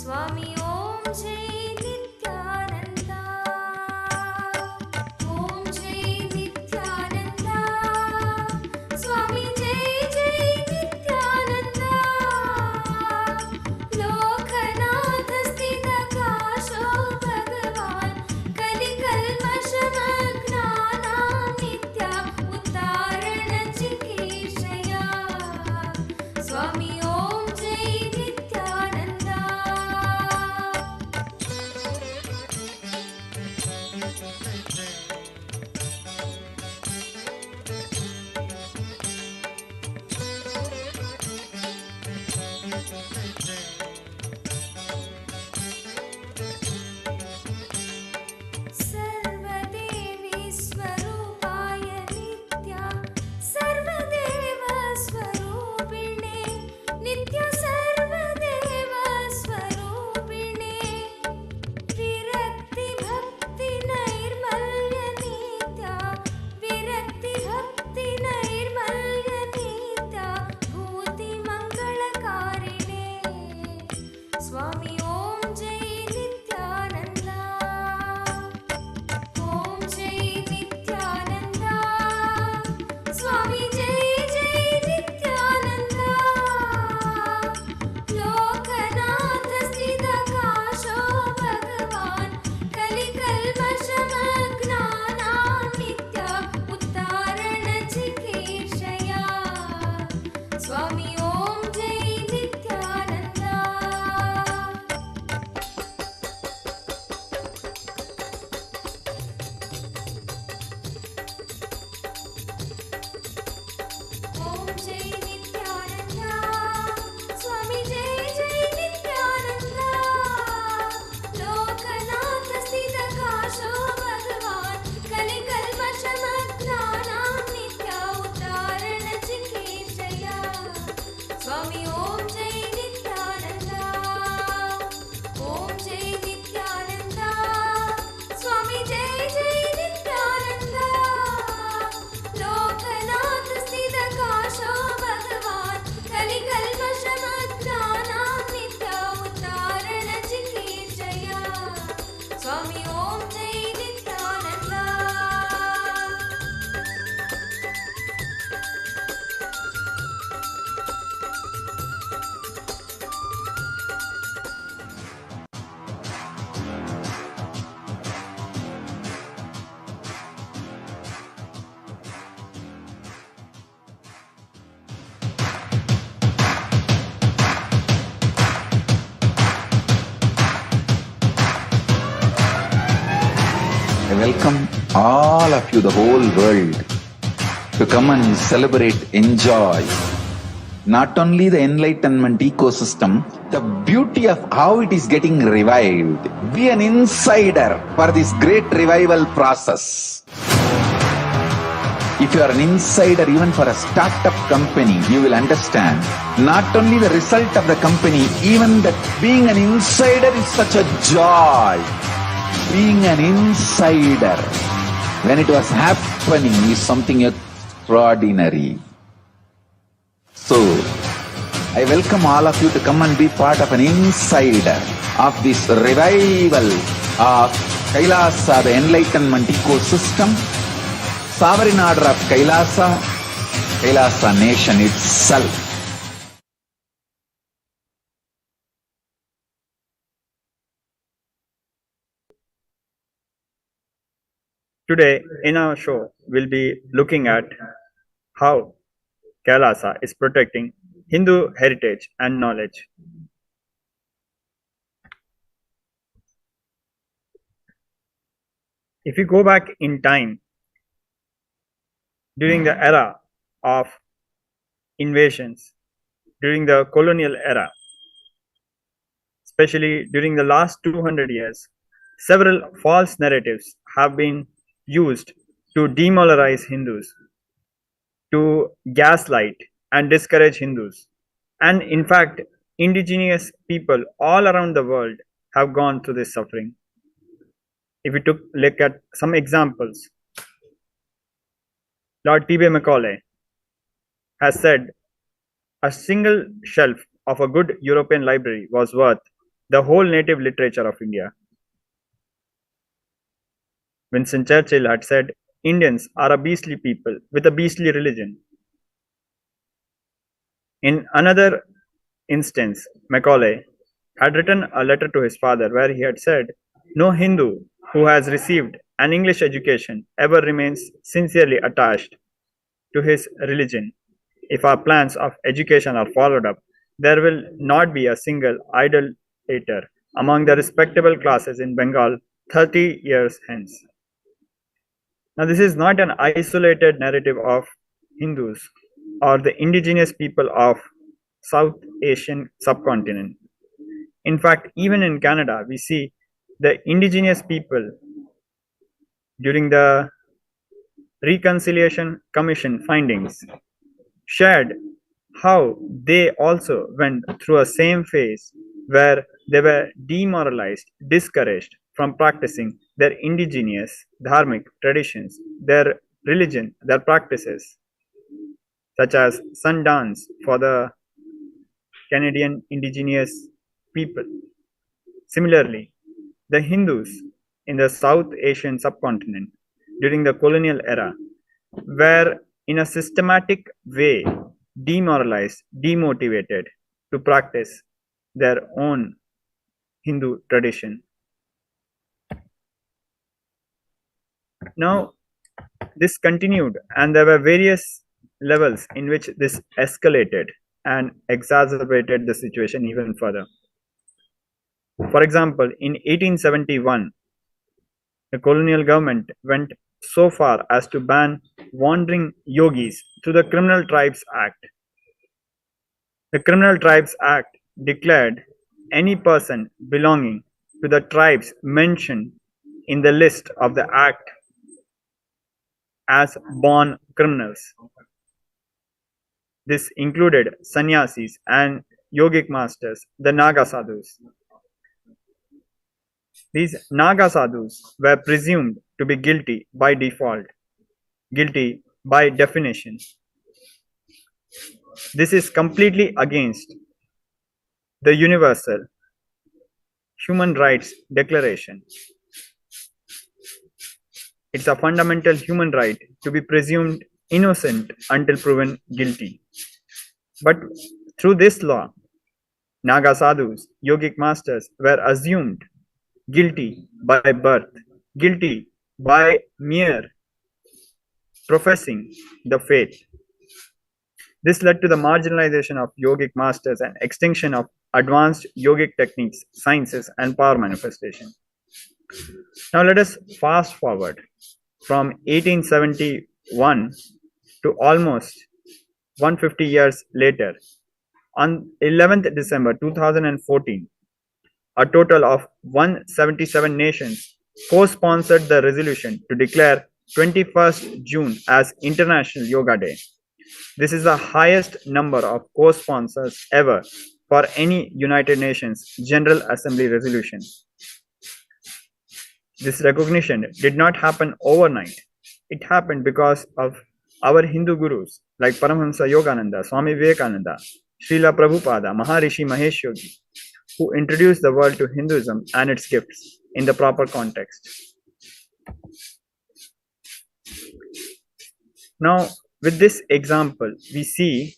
Swami Om Jai Nithyananda. Om Jai Nithyananda. Swami Jai Jai Nithyananda. Lokanath Sthita Kasho Bhagavan. Kali Kalmashamagna Nitya Uttarana Chikeshaya. Swami Om Jai Nithyananda. सर्वदेवी स्वरूपाय नित्या सर्वदेव स्वरूपिणे नित्य सर्वदेव स्वरूपिणे विरक्ति भक्ति नैर्मल्य नित्या विरक्ति भक्ति नैर्मल्य नित्या भूति मंगलकारिणे स्वामी ओम जय नित्यानंदा. ओम जय नित्यानंदा. स्वामी जय जय नित्यानंदा. लोकनाथ स्थित काशो भगवान कलि कल्मषमग्नानां नित्य उत्तारण चिकीर्षया. स्वामी ओम जय Nityananda. Om Jai Nithyananda. Swami Jai Jai Nithyananda. Lokanath Sthita Kasho Bhagavan Kali Kalmashamagnanan Nitya Uttarana Chikeshaya. Swami Om Jai Nithyananda. Om Jai Nithyananda. Swami Jai Jai Nithyananda. Lokanath Sthita Kasho Bhagavan Kali Kalmashamagnanan Nitya Uttarana Chikeshaya. Swami Om Jai Nithyananda. I welcome all of you, the whole world, to come and celebrate, enjoy not only the enlightenment ecosystem, the beauty of how it is getting revived. Be an insider for this great revival process. If you are an insider even for a startup company, you will understand not only the result of the company, even that being an insider is such a joy. Being an insider when it was happening is something extraordinary. So, I welcome all of you to come and be part of an insider of this revival of Kailasa, the enlightenment ecosystem, sovereign order of Kailasa, Kailasa nation itself. Today in our show, we'll be looking at how Kailasa is protecting Hindu heritage and knowledge. If you go back in time, during the era of invasions, during the colonial era, especially during the last 200 years, several false narratives have been used to demoralize Hindus, to gaslight and discourage Hindus. And in fact, indigenous people all around the world have gone through this suffering. If we look at some examples, Lord T.B. Macaulay has said a single shelf of a good European library was worth the whole native literature of India. Winston Churchill had said, Indians are a beastly people with a beastly religion. In another instance, Macaulay had written a letter to his father where he had said, no Hindu who has received an English education ever remains sincerely attached to his religion. If our plans of education are followed up, there will not be a single idolater among the respectable classes in Bengal 30 years hence. Now, this is not an isolated narrative of Hindus or the indigenous people of South Asian subcontinent. In fact, even in Canada, we see the indigenous people during the Reconciliation Commission findings shared how they also went through a same phase where they were demoralized, discouraged from practicing their indigenous dharmic traditions, their religion, their practices, such as sun dance for the Canadian indigenous people. Similarly, the Hindus in the South Asian subcontinent during the colonial era were in a systematic way demoralized, demotivated to practice their own Hindu tradition. Now, this continued, and there were various levels in which this escalated and exacerbated the situation even further. For example, in 1871, the colonial government went so far as to ban wandering yogis through the Criminal Tribes Act. The Criminal Tribes Act declared any person belonging to the tribes mentioned in the list of the Act as born criminals. This included sannyasis and yogic masters, the Naga sadhus. These Naga sadhus were presumed to be guilty by default, guilty by definition. This is completely against the Universal Human Rights Declaration. It's a fundamental human right to be presumed innocent until proven guilty. But through this law, Naga sadhus, yogic masters were assumed guilty by birth, guilty by mere professing the faith. This led to the marginalization of yogic masters and extinction of advanced yogic techniques, sciences, and power manifestation. Now let us fast forward from 1871 to almost 150 years later. On 11th December 2014, a total of 177 nations co-sponsored the resolution to declare 21st June as International Yoga Day. This is the highest number of co-sponsors ever for any United Nations General Assembly resolution. This recognition did not happen overnight. It happened because of our Hindu gurus like Paramahamsa Yogananda, Swami Vivekananda, Srila Prabhupada, Maharishi Mahesh Yogi, who introduced the world to Hinduism and its gifts in the proper context. Now, with this example, we see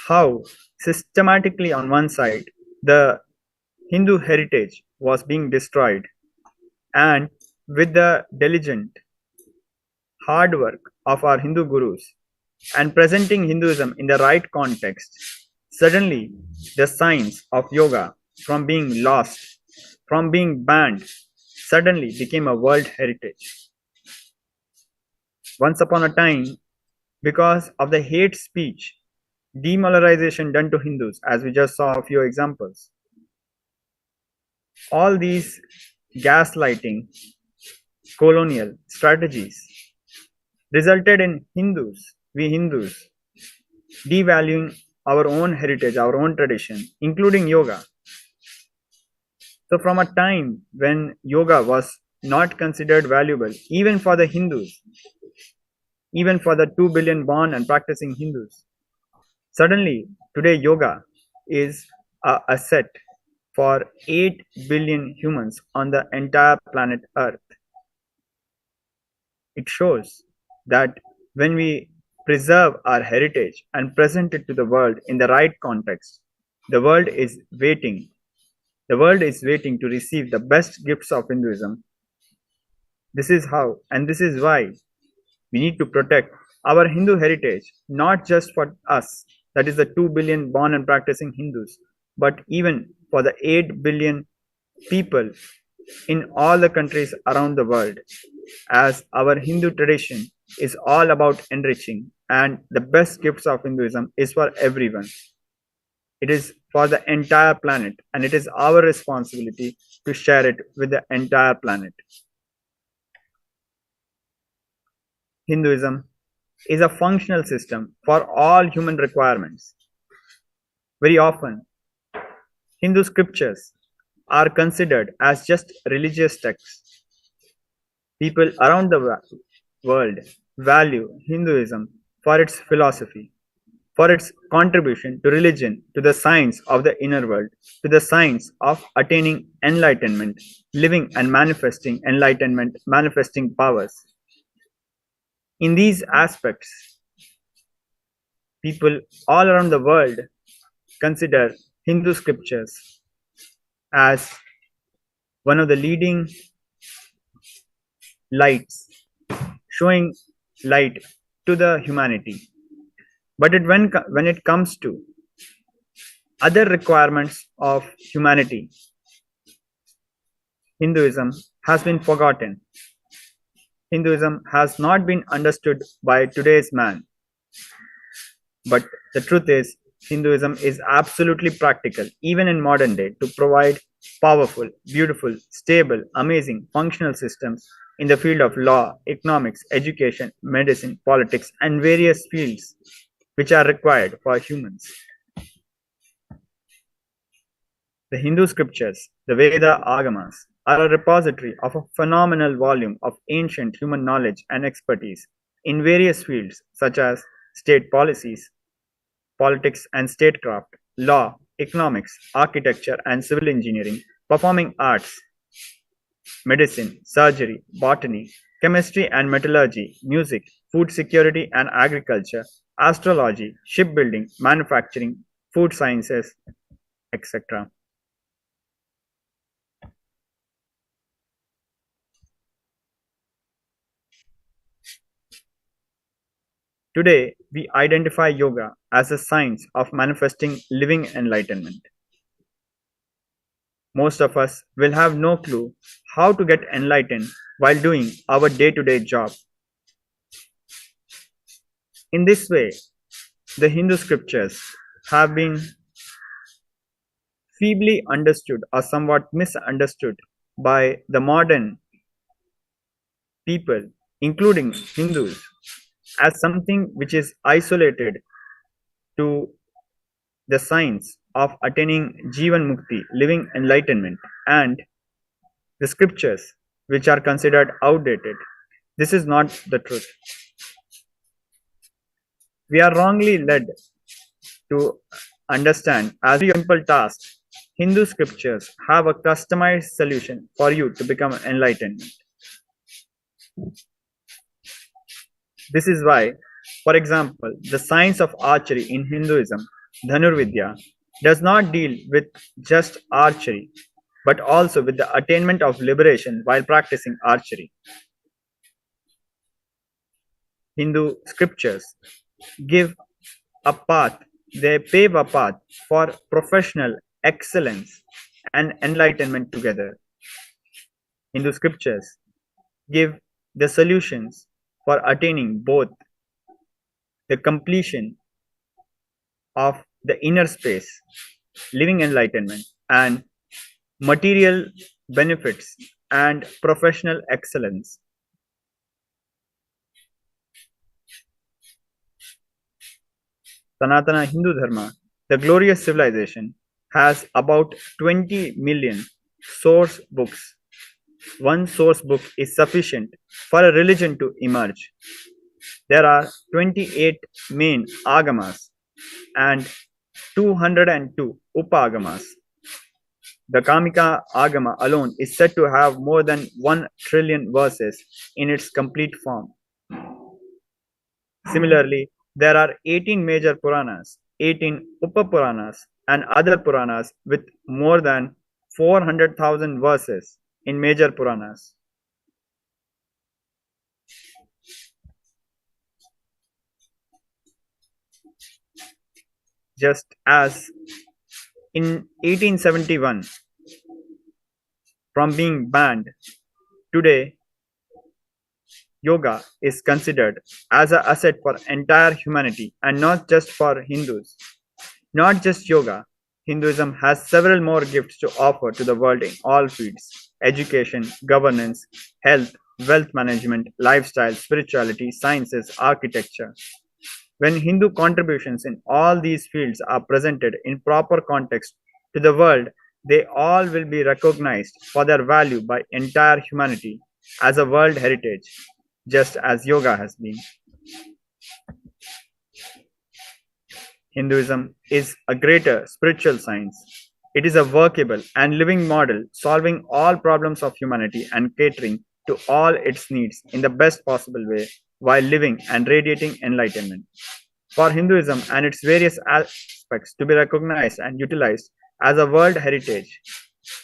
how systematically on one side the Hindu heritage was being destroyed, and with the diligent hard work of our Hindu gurus and presenting Hinduism in the right context, suddenly the signs of yoga from being lost, from being banned, suddenly became a world heritage. Once upon a time, because of the hate speech, demoralization done to Hindus, as we just saw a few examples, all these gaslighting colonial strategies resulted in we Hindus, devaluing our own heritage, our own tradition, including yoga. So from a time when yoga was not considered valuable, even for the Hindus, even for the 2 billion born and practicing Hindus, suddenly today yoga is an asset for 8 billion humans on the entire planet Earth. It shows that when we preserve our heritage and present it to the world in the right context, the world is waiting. The world is waiting to receive the best gifts of Hinduism. This is how, and this is why we need to protect our Hindu heritage, not just for us, that is the 2 billion born and practicing Hindus, but even for the 8 billion people in all the countries around the world, as our Hindu tradition is all about enriching, and the best gifts of Hinduism is for everyone. It is for the entire planet, and it is our responsibility to share it with the entire planet. Hinduism is a functional system for all human requirements. Very often, Hindu scriptures are considered as just religious texts. People around the world value Hinduism for its philosophy, for its contribution to religion, to the science of the inner world, to the science of attaining enlightenment, living and manifesting enlightenment, manifesting powers. In these aspects, people all around the world consider Hindu scriptures as one of the leading lights, showing light to the humanity. But when it comes to other requirements of humanity, Hinduism has been forgotten. Hinduism has not been understood by today's man. But the truth is, Hinduism is absolutely practical, even in modern day, to provide powerful, beautiful, stable, amazing, functional systems in the field of law, economics, education, medicine, politics, and various fields which are required for humans. The Hindu scriptures, the Veda Agamas, are a repository of a phenomenal volume of ancient human knowledge and expertise in various fields such as state policies, politics and statecraft, law, economics, architecture and civil engineering, performing arts, medicine, surgery, botany, chemistry and metallurgy, music, food security and agriculture, astrology, shipbuilding, manufacturing, food sciences, etc. Today, we identify yoga as a science of manifesting living enlightenment. Most of us will have no clue how to get enlightened while doing our day-to-day job. In this way, the Hindu scriptures have been feebly understood or somewhat misunderstood by the modern people, including Hindus, as something which is isolated to the science of attaining Jivan Mukti, living enlightenment, and the scriptures which are considered outdated. This is not the truth. We are wrongly led to understand as a simple task. Hindu scriptures have a customized solution for you to become enlightened. This is why, for example, the science of archery in Hinduism, Dhanurvidya, does not deal with just archery, but also with the attainment of liberation while practicing archery. Hindu scriptures give a path, they pave a path for professional excellence and enlightenment together. Hindu scriptures give the solutions for attaining both the completion of the inner space, living enlightenment, and material benefits and professional excellence. Sanatana Hindu Dharma, the glorious civilization, has about 20 million source books. One source book is sufficient for a religion to emerge. There are 28 main agamas and 202 upagamas. The Kamika Agama alone is said to have more than 1 trillion verses in its complete form. Similarly, there are 18 major Puranas, 18 Upapuranas, and other Puranas with more than 400,000 verses in major Puranas. Just as in 1871, from being banned, today yoga is considered as an asset for entire humanity and not just for Hindus. Not just yoga, Hinduism has several more gifts to offer to the world in all fields: education, governance, health, wealth management, lifestyle, spirituality, sciences, architecture. When Hindu contributions in all these fields are presented in proper context to the world, they all will be recognized for their value by entire humanity as a world heritage, just as yoga has been. Hinduism is a greater spiritual science. It is a workable and living model solving all problems of humanity and catering to all its needs in the best possible way while living and radiating enlightenment. For Hinduism and its various aspects to be recognized and utilized as a world heritage,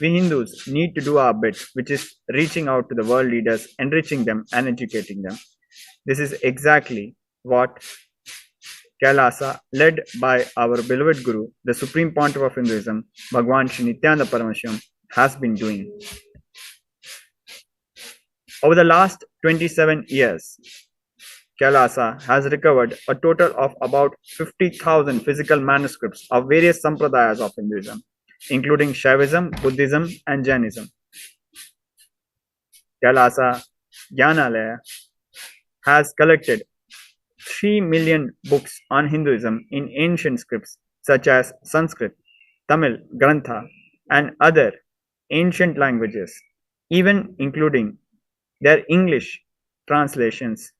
we Hindus need to do our bit, which is reaching out to the world leaders, enriching them, and educating them. This is exactly what Kailasa, led by our beloved Guru, the Supreme Pontiff of Hinduism, Bhagwan Sri Nithyananda Paramashivam, has been doing. Over the last 27 years, Kailasa has recovered a total of about 50,000 physical manuscripts of various sampradayas of Hinduism, including Shaivism, Buddhism, and Jainism. Kailasa Jnanalaya has collected 3 million books on Hinduism in ancient scripts such as Sanskrit, Tamil, Grantha, and other ancient languages, even including their English translations.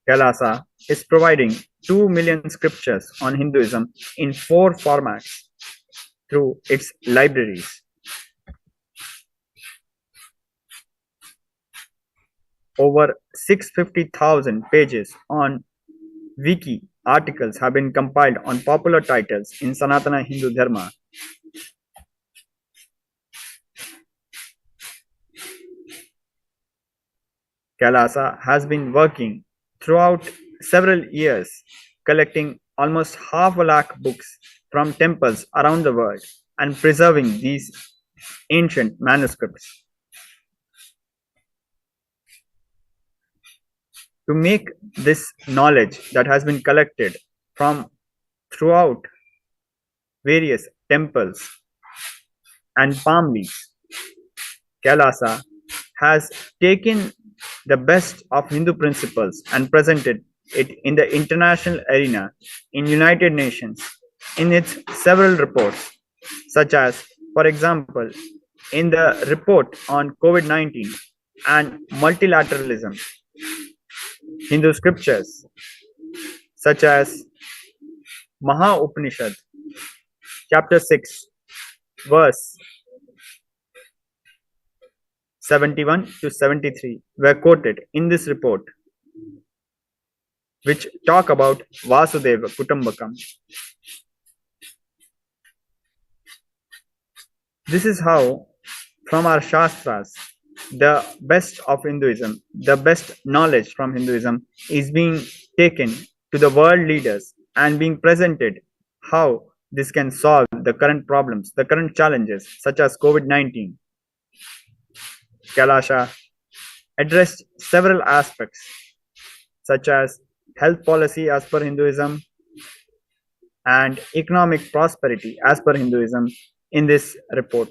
Kailasa is providing 2 million scriptures on Hinduism in 4 formats through its libraries. Over 650,000 pages on wiki articles have been compiled on popular titles in Sanatana Hindu Dharma. Kailasa has been working throughout several years, collecting almost 500,000 books from temples around the world and preserving these ancient manuscripts. To make this knowledge that has been collected from throughout various temples and palm leaves, Kailasa has taken the best of Hindu principles and presented it in the international arena in United Nations in its several reports, such as, for example, in the report on COVID-19 and multilateralism. Hindu scriptures such as Maha Upanishad, chapter 6, verse 71 to 73 were quoted in this report, which talk about Vasudeva Kutumbakam. This is how, from our Shastras, the best of Hinduism, the best knowledge from Hinduism is being taken to the world leaders and being presented how this can solve the current problems, the current challenges such as COVID-19. Kailasa addressed several aspects such as health policy as per Hinduism and economic prosperity as per Hinduism in this report.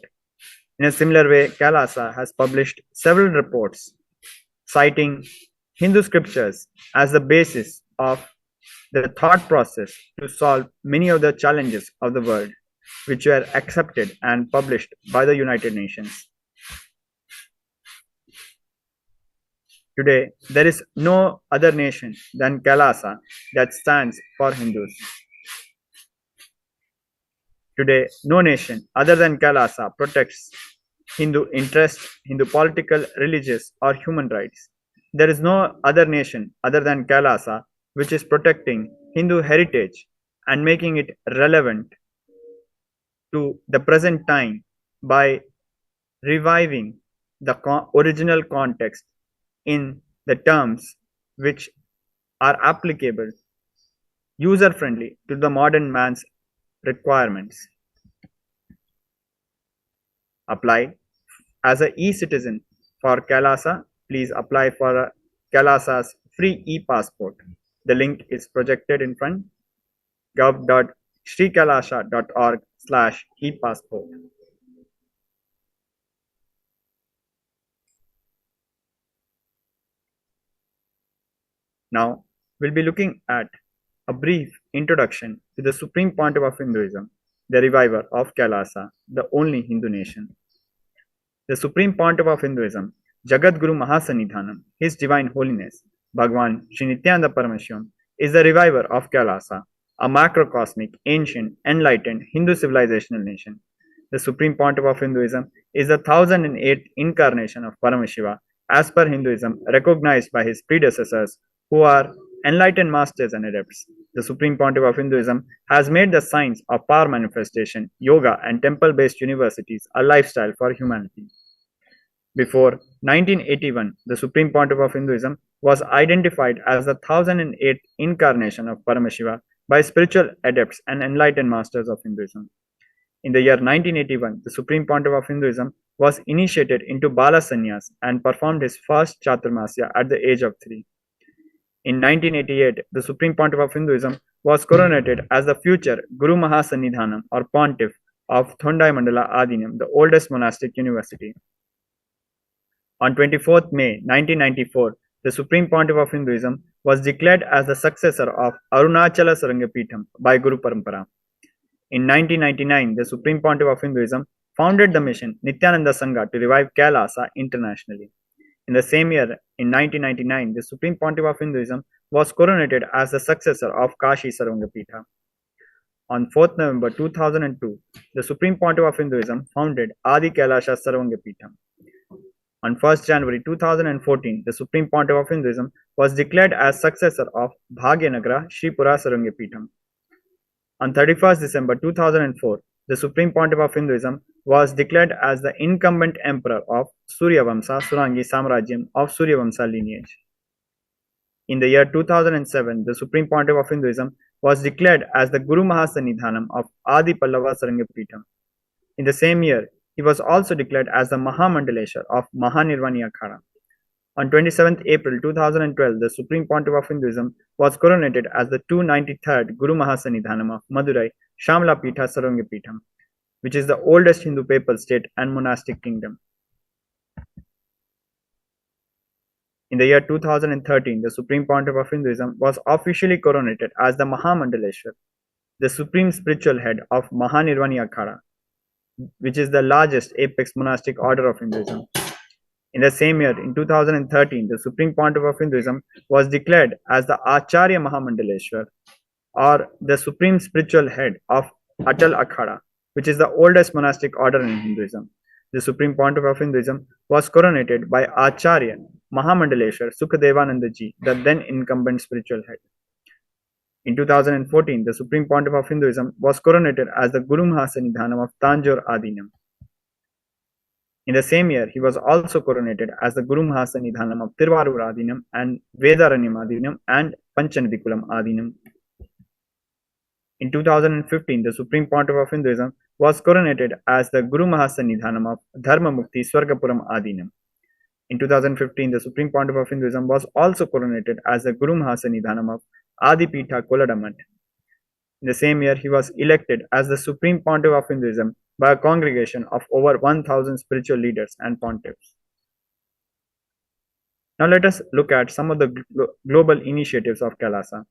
In a similar way, Kailasa has published several reports citing Hindu scriptures as the basis of the thought process to solve many of the challenges of the world, which were accepted and published by the United Nations. Today, there is no other nation than Kailasa that stands for Hindus. Today, no nation other than Kailasa protects Hindu interests, Hindu political, religious, or human rights. There is no other nation other than Kailasa which is protecting Hindu heritage and making it relevant to the present time by reviving the original context in the terms which are applicable, user friendly to the modern man's requirements. Apply as a e-citizen for Kailasa. Please apply for Kailasa's free e-passport. The link is projected in front. gov.shrikailasha.org/e-passport. Now, we'll be looking at a brief introduction to the Supreme Pontiff of Hinduism, the reviver of Kailasa, the only Hindu nation. The Supreme Pontiff of Hinduism, Jagadguru Mahasanidhanam, His Divine Holiness, Bhagwan Sri Nithyananda Paramashivam, is the reviver of Kailasa, a macrocosmic, ancient, enlightened Hindu civilizational nation. The Supreme Pontiff of Hinduism is the 1008th incarnation of Paramashiva, as per Hinduism, recognized by his predecessors, who are enlightened masters and adepts. The Supreme Pontiff of Hinduism has made the science of power manifestation, yoga, and temple based universities a lifestyle for humanity. Before 1981, the Supreme Pontiff of Hinduism was identified as the 1008th incarnation of Paramashiva by spiritual adepts and enlightened masters of Hinduism. In the year 1981, the Supreme Pontiff of Hinduism was initiated into Bala Sannyas and performed his first Chaturmasya at the age of 3. In 1988, the Supreme Pontiff of Hinduism was coronated as the future Guru Mahasanidhanam or Pontiff of Thondai Mandala Adinam, the oldest monastic university. On 24th May 1994, the Supreme Pontiff of Hinduism was declared as the successor of Arunachala Sarangapeetham by Guru Parampara. In 1999, the Supreme Pontiff of Hinduism founded the mission Nithyananda Sangha to revive Kailasa internationally. In the same year, in 1999, the Supreme Pontiff of Hinduism was coronated as the successor of Kashi Sarvangapitha. On 4th November 2002, the Supreme Pontiff of Hinduism founded Adi Kailasha Sarvangapitham. On 1st January 2014, the Supreme Pontiff of Hinduism was declared as successor of Bhagyanagara Sripura Sarvangapitham. On 31st December 2004, the Supreme Pontiff of Hinduism was declared as the incumbent emperor of Suryavamsa Surangi Samrajyam of Suryavamsa lineage. In the year 2007, the Supreme Pontiff of Hinduism was declared as the Guru Mahasanidhanam of Adi Pallava Sarangapeetham. In the same year, he was also declared as the Mahamandaleshwar of Mahanirvani Akhada. On 27th April 2012, the Supreme Pontiff of Hinduism was coronated as the 293rd Guru Mahasanidhanam of Madurai Shamla Pitha Sarangapeetham, which is the oldest Hindu papal state and monastic kingdom. In the year 2013, the Supreme Pontiff of Hinduism was officially coronated as the Mahamandaleshwar, the supreme spiritual head of Mahanirvani Akhada, which is the largest apex monastic order of Hinduism. In the same year, in 2013, the Supreme Pontiff of Hinduism was declared as the Acharya Mahamandaleshwar, or the supreme spiritual head of Atal Akhada, which is the oldest monastic order in Hinduism. The Supreme Pontiff of Hinduism was coronated by Acharya Mahamandaleshwar Sukadevanandaji, the then incumbent spiritual head. In 2014, the Supreme Pontiff of Hinduism was coronated as the Guru Mahasanidhanam of Tanjore Adinam. In the same year, he was also coronated as the Guru Mahasanidhanam of Tirvarur Adinam and Vedaranyam Adinam and Panchanadikulam Adinam. In 2015, the Supreme Pontiff of Hinduism was coronated as the Guru Mahasanidhanam of Dharma Mukti Swargapuram Adinam. In 2015, the Supreme Pontiff of Hinduism was also coronated as the Guru Mahasanidhanam of Adipitha Koladamat. In the same year, he was elected as the Supreme Pontiff of Hinduism by a congregation of over 1,000 spiritual leaders and pontiffs. Now let us look at some of the global initiatives of Kailasa.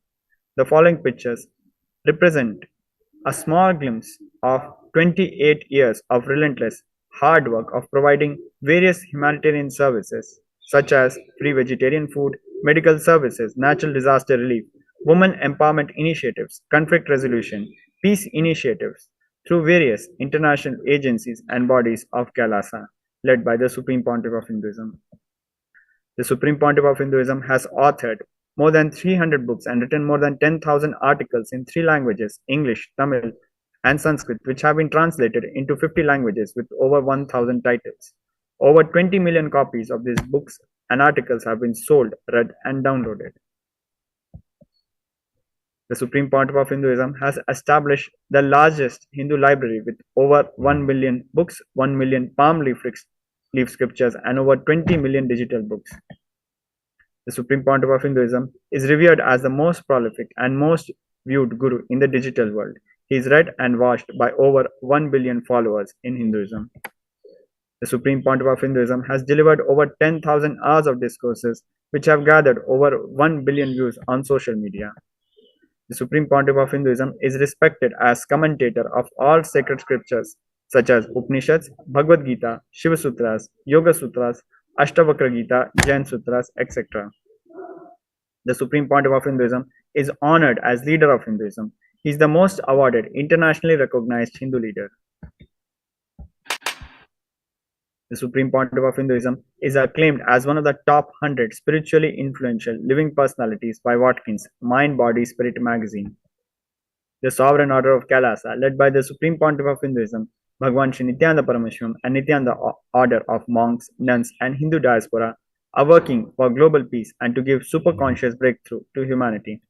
The following pictures represent a small glimpse of 28 years of relentless hard work of providing various humanitarian services, such as free vegetarian food, medical services, natural disaster relief, women empowerment initiatives, conflict resolution, peace initiatives, through various international agencies and bodies of Kailasa, led by the Supreme Pontiff of Hinduism. The Supreme Pontiff of Hinduism has authored more than 300 books and written more than 10,000 articles in three languages, English, Tamil, and Sanskrit, which have been translated into 50 languages with over 1,000 titles. Over 20 million copies of these books and articles have been sold, read, and downloaded. The Supreme Pontiff of Hinduism has established the largest Hindu library with over 1 million books, 1 million palm leaf scriptures, and over 20 million digital books. The Supreme Pontiff of Hinduism is revered as the most prolific and most viewed guru in the digital world. He is read and watched by over 1 billion followers in Hinduism. The Supreme Pontiff of Hinduism has delivered over 10,000 hours of discourses which have gathered over 1 billion views on social media. The Supreme Pontiff of Hinduism is respected as commentator of all sacred scriptures such as Upanishads, Bhagavad Gita, Shiva Sutras, Yoga Sutras, Ashtavakra Gita, Jain Sutras, etc. The Supreme Pontiff of Hinduism is honored as leader of Hinduism. He is the most awarded, internationally recognized Hindu leader. The Supreme Pontiff of Hinduism is acclaimed as one of the top 100 spiritually influential living personalities by Watkins' Mind, Body, Spirit magazine. The Sovereign Order of Kailasa, led by the Supreme Pontiff of Hinduism, Bhagwan Sri Nithyananda Paramashivam, and Nithyananda Order of monks, nuns, and Hindu diaspora, are working for global peace and to give superconscious breakthrough to humanity.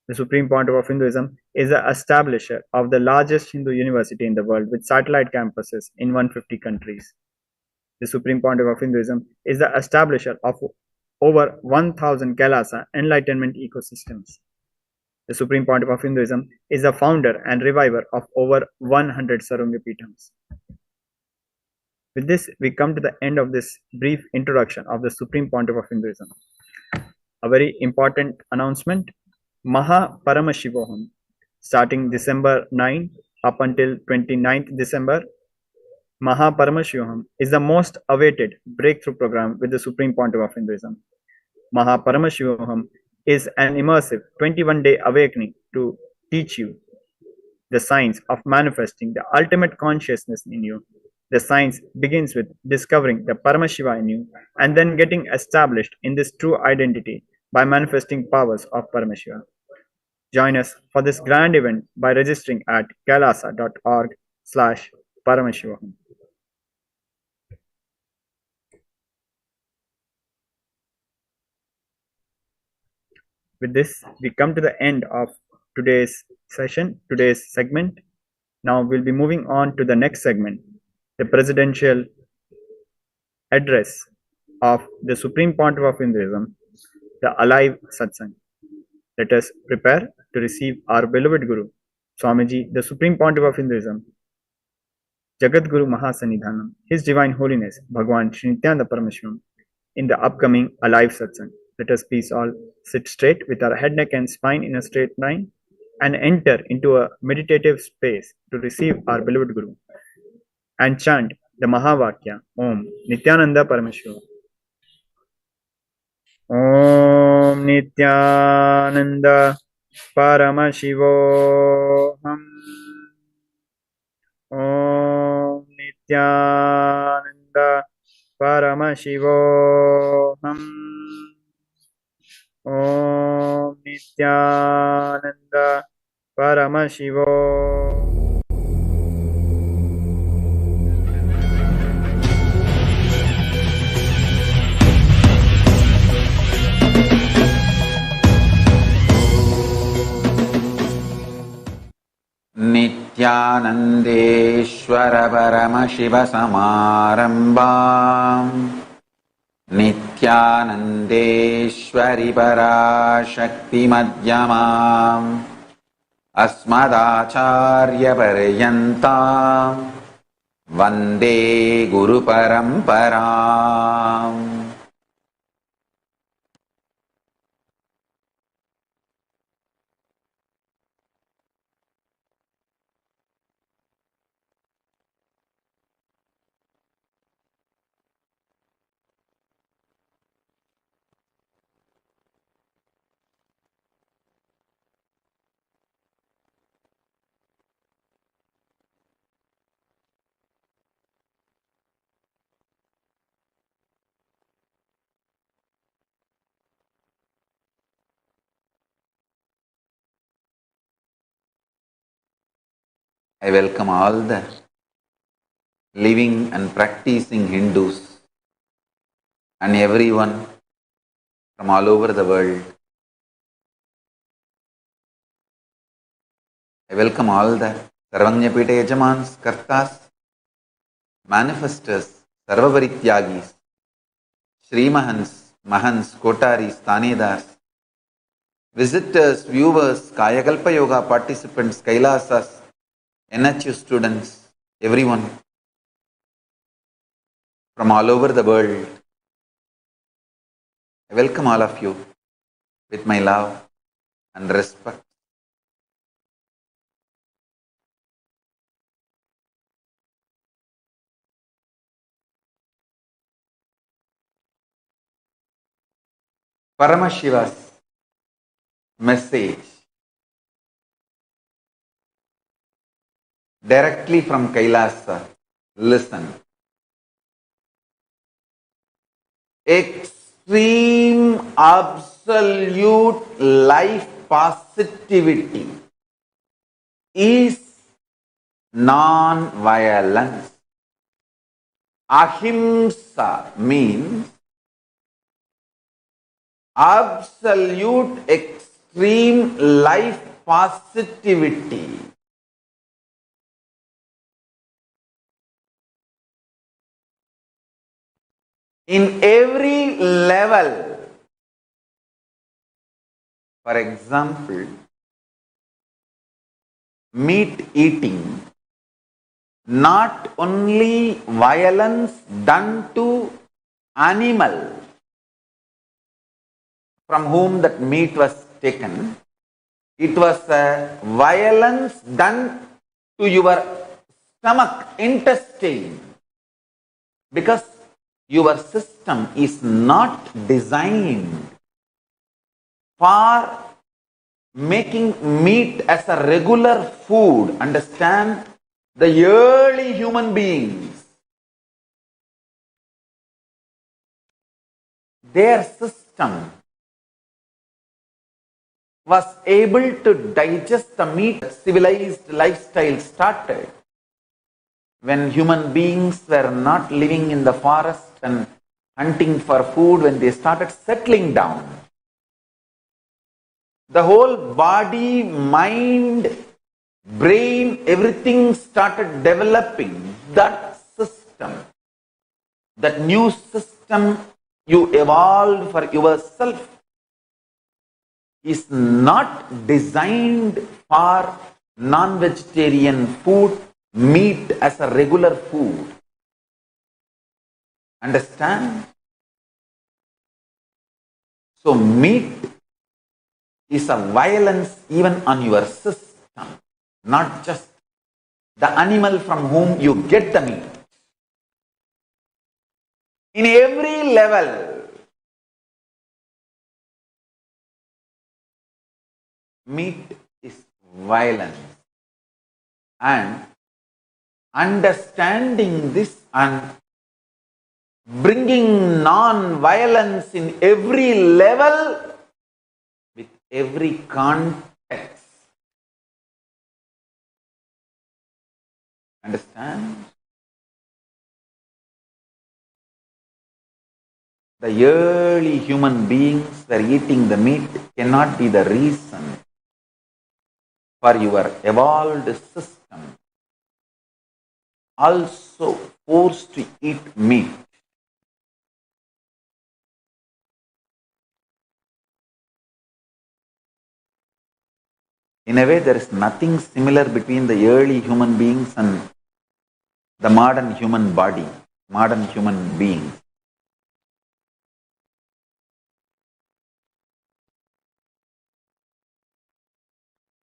The Supreme Pontiff of Hinduism is the establisher of the largest Hindu university in the world with satellite campuses in 150 countries. The Supreme Pontiff of Hinduism is the establisher of over 1,000 Kailasa Enlightenment ecosystems. The Supreme Pontiff of Hinduism is the founder and reviver of over 100 Sarungapithams. With this, we come to the end of this brief introduction of the Supreme Pontiff of Hinduism. A very important announcement: Maha Paramashivoham, starting December 9 up until 29th December, Maha Paramashivoham is the most awaited breakthrough program with the Supreme Pontiff of Hinduism. Maha Paramashivoham is an immersive 21-day awakening to teach you the science of manifesting the ultimate consciousness in you. The science begins with discovering the Paramashiva in you and then getting established in this true identity by manifesting powers of Paramashiva. Join us for this grand event by registering at kailasa.org/Paramashivoham. With this, we come to the end of today's session, today's segment. Now we'll be moving on to the next segment, the presidential address of the Supreme Pontiff of Hinduism, the Alive Satsang. Let us prepare to receive our beloved Guru, Swamiji, the Supreme Pontiff of Hinduism, Jagat Guru Mahasanidhanam, His Divine Holiness, Bhagwan Sri Nithyananda Paramashivam, in the upcoming Alive Satsang. Let us please all sit straight with our head, neck, and spine in a straight line and enter into a meditative space to receive our beloved Guru and chant the Mahavakya, Om Nithyananda Paramashivam. Om Nithyananda Paramashivoham. Om Nithyananda Paramashivoham. Om Nithyananda Paramashivoham. नित्यानन्देश्वर Paramshiva समारम्भाम् नित्यानन्देश्वरि पराशक्तिमध्यमाम् अस्मदाचार्यपर्यन्ताम् वन्दे गुरुपरम्पराम्. I welcome all the living and practicing Hindus and everyone from all over the world. I welcome all the Sarvanyapita Yajamans, Kartas, manifestors, Sarvavarityagis, Srimahans, Mahans, Kotaris, Tanedars, visitors, viewers, Kayakalpa Yoga participants, Kailasas, NHU students, everyone from all over the world. I welcome all of you with my love and respect. Paramashiva's message directly from Kailasa. Listen. Extreme absolute life positivity is non-violence. Ahimsa means absolute extreme life positivity. In every level. For example, meat eating, not only violence done to animal from whom that meat was taken, it was a violence done to your stomach, intestine, because your system is not designed for making meat as a regular food. Understand? The early human beings, their system was able to digest the meat. Civilized lifestyle started when human beings were not living in the forest and hunting for food. When they started settling down, the whole body, mind, brain, everything started developing. That system, that new system you evolved for yourself, is not designed for non-vegetarian food, meat as a regular food. Understand? So meat is a violence even on your system, not just the animal from whom you get the meat. In every level, meat is violence. And understanding this and bringing non-violence in every level, with every context. Understand? The early human beings were eating the meat cannot be the reason for your evolved system also forced to eat meat. In a way, there is nothing similar between the early human beings and the modern human body, modern human beings.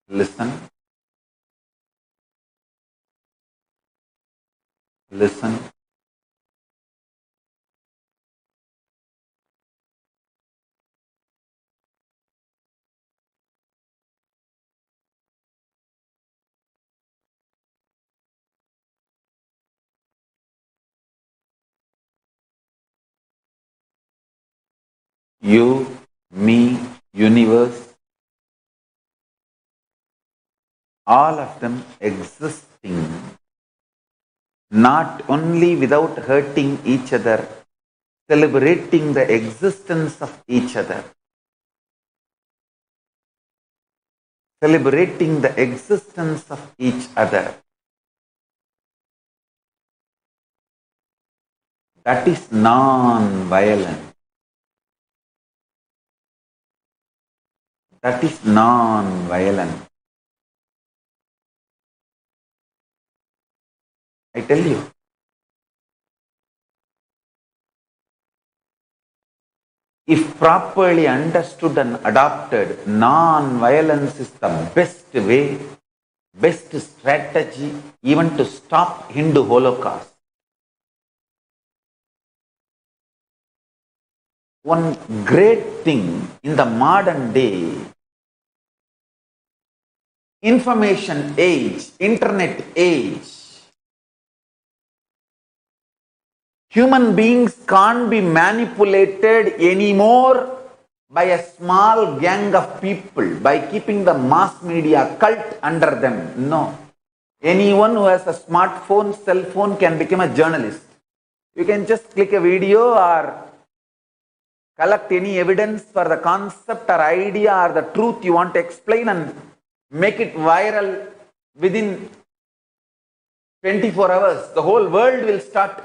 Listen. Listen. You, me, universe, all of them exist coexisting, not only without hurting each other, celebrating the existence of each other. Celebrating the existence of each other. That is non-violent. That is non-violent. I tell you. If properly understood and adopted, non-violence is the best way, best strategy even to stop Hindu Holocaust. One great thing in the modern day, information age, internet age, human beings can't be manipulated anymore by a small gang of people, by keeping the mass media cult under them. No. Anyone who has a smartphone, cell phone can become a journalist. You can just click a video or collect any evidence for the concept or idea or the truth you want to explain and make it viral within 24 hours. The whole world will start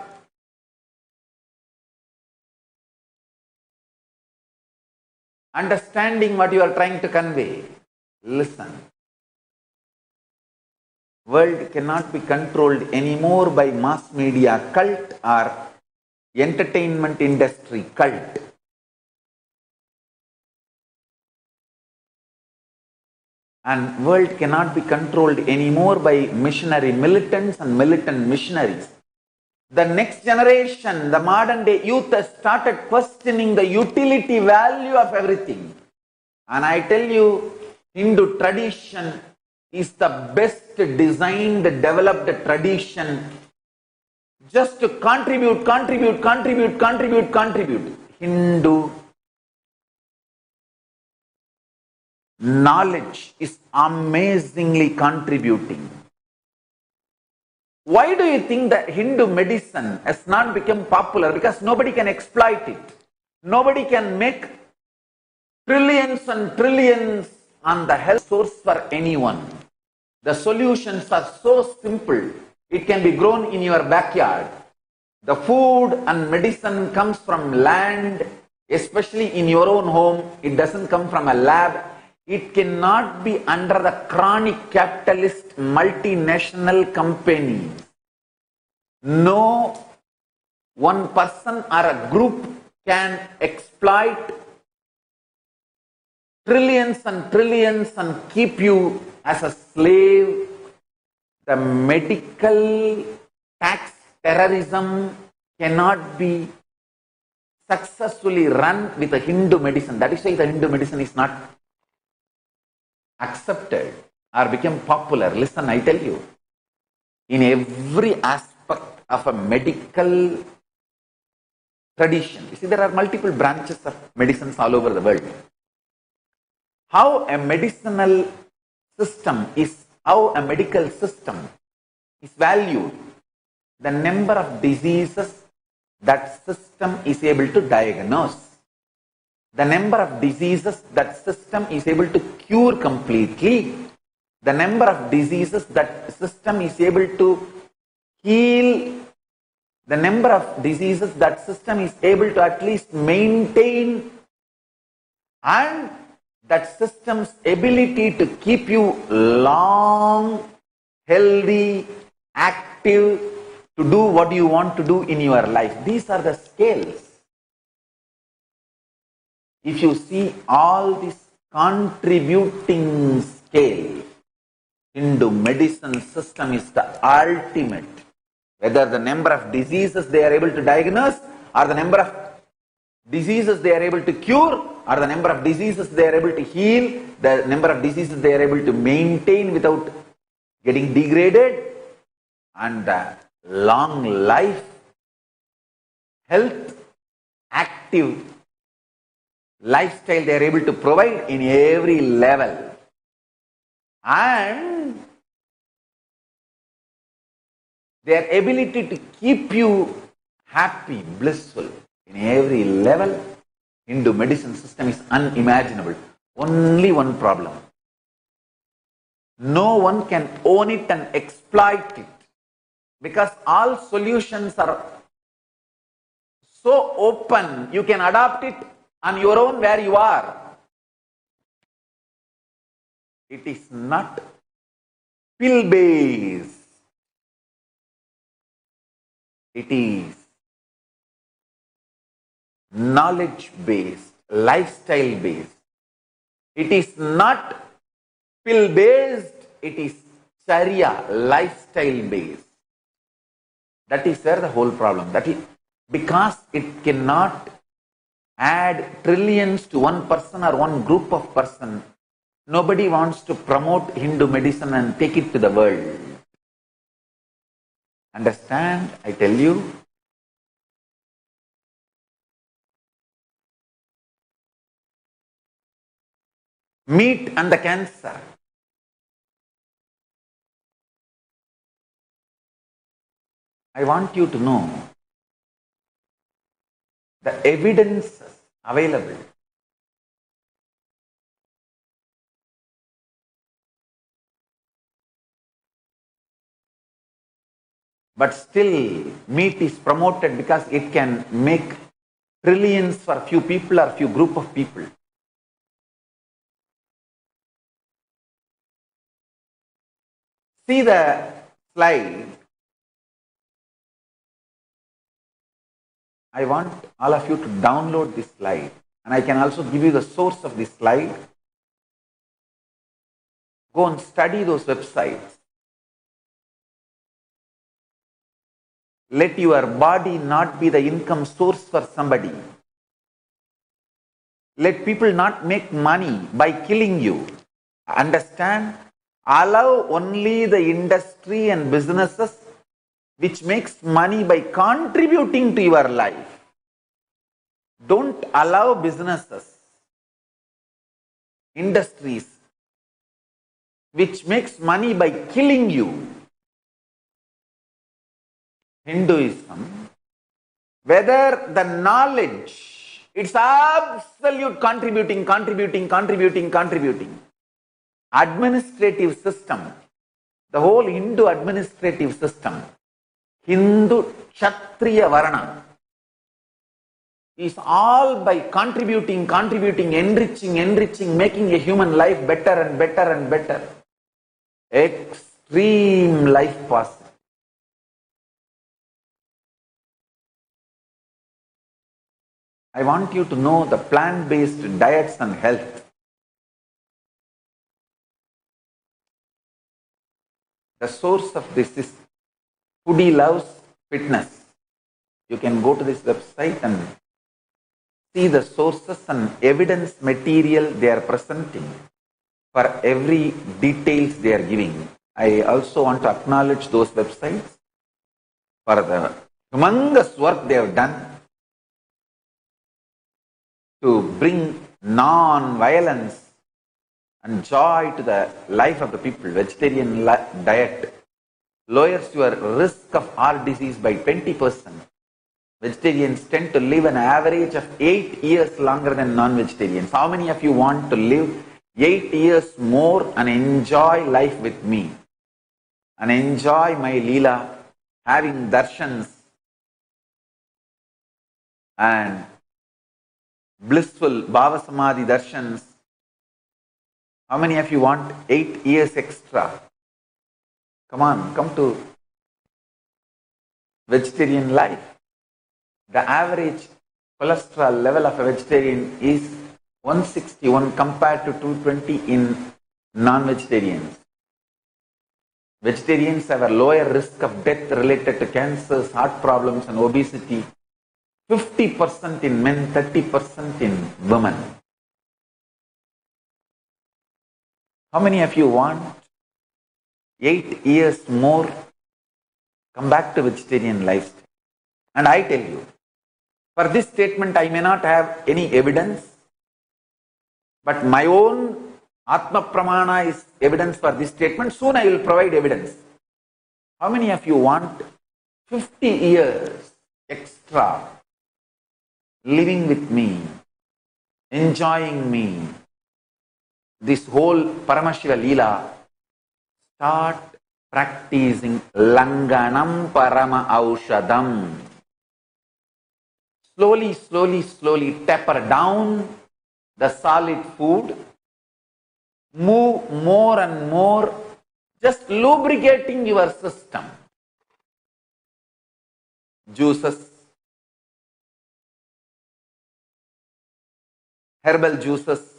understanding what you are trying to convey. Listen. World cannot be controlled anymore by mass media cult or entertainment industry cult. And world cannot be controlled anymore by missionary militants and militant missionaries. The next generation, the modern day youth has started questioning the utility value of everything. And I tell you, Hindu tradition is the best designed, developed tradition just to contribute. Hindu knowledge is amazingly contributing. Why do you think that Hindu medicine has not become popular? Because nobody can exploit it. Nobody can make trillions and trillions on the health source for anyone. The solutions are so simple. It can be grown in your backyard. The food and medicine comes from land, especially in your own home. It doesn't come from a lab. It cannot be under the chronic capitalist multinational companies. No one person or a group can exploit trillions and trillions and keep you as a slave. The medical tax terrorism cannot be successfully run with a Hindu medicine. That is why the Hindu medicine is not accepted or become popular. Listen, I tell you, in every aspect of a medical tradition, you see, there are multiple branches of medicines all over the world. How a medical system is valued, the number of diseases that system is able to diagnose, the number of diseases that system is able to cure completely, the number of diseases that system is able to heal, the number of diseases that system is able to at least maintain, and that system's ability to keep you long, healthy, active, to do what you want to do in your life. These are the scales. If you see all this contributing scale, Hindu medicine system is the ultimate. Whether the number of diseases they are able to diagnose, or the number of diseases they are able to cure, or the number of diseases they are able to heal, the number of diseases they are able to maintain without getting degraded, and the long life, health, active lifestyle they are able to provide in every level. And their ability to keep you happy, blissful in every level, Hindu medicine system is unimaginable. Only one problem. No one can own it and exploit it, because all solutions are so open, you can adopt it on your own where you are. It is not pill based. It is knowledge based, lifestyle based. It is not pill based, it is Charya, lifestyle based. That is where the whole problem. That is because it cannot add trillions to one person or one group of person. Nobody wants to promote Hindu medicine and take it to the world. Understand? I tell you. Meat and the cancer. I want you to know the evidences available. But still, meat is promoted because it can make trillions for few people or few group of people. See the slide. I want all of you to download this slide, and I can also give you the source of this slide. Go and study those websites. Let your body not be the income source for somebody. Let people not make money by killing you. Understand? Allow only the industry and businesses which makes money by contributing to your life. Don't allow businesses, industries which makes money by killing you. Hinduism, whether the knowledge, it's absolute contributing. Administrative system, the whole Hindu administrative system, Hindu Kshatriya Varna, is all by contributing, enriching, making a human life better and better. Extreme life possible. I want you to know the plant-based diets and health. The source of this is Foodie Loves Fitness. You can go to this website and see the sources and evidence material they are presenting for every details they are giving. I also want to acknowledge those websites for the humongous work they have done to bring non-violence and joy to the life of the people. Vegetarian diet lowers your risk of heart disease by 20%. Vegetarians tend to live an average of 8 years longer than non-vegetarians. How many of you want to live 8 years more and enjoy life with me? And enjoy my Leela, having darshans and blissful Bhava Samadhi darshans. How many of you want 8 years extra? Come on, come to vegetarian life. The average cholesterol level of a vegetarian is 161 compared to 220 in non-vegetarians. Vegetarians have a lower risk of death related to cancers, heart problems and obesity. 50% in men, 30% in women. How many of you want 8 years more? Come back to vegetarian lifestyle. And I tell you, for this statement I may not have any evidence, but my own Atma Pramana is evidence for this statement. Soon I will provide evidence. How many of you want 50 years extra living with me, enjoying me, this whole Paramashiva Leela, start practicing Langanam Parama Aushadam. Slowly, slowly, slowly taper down the solid food, move more and more, just lubricating your system. Juices, herbal juices,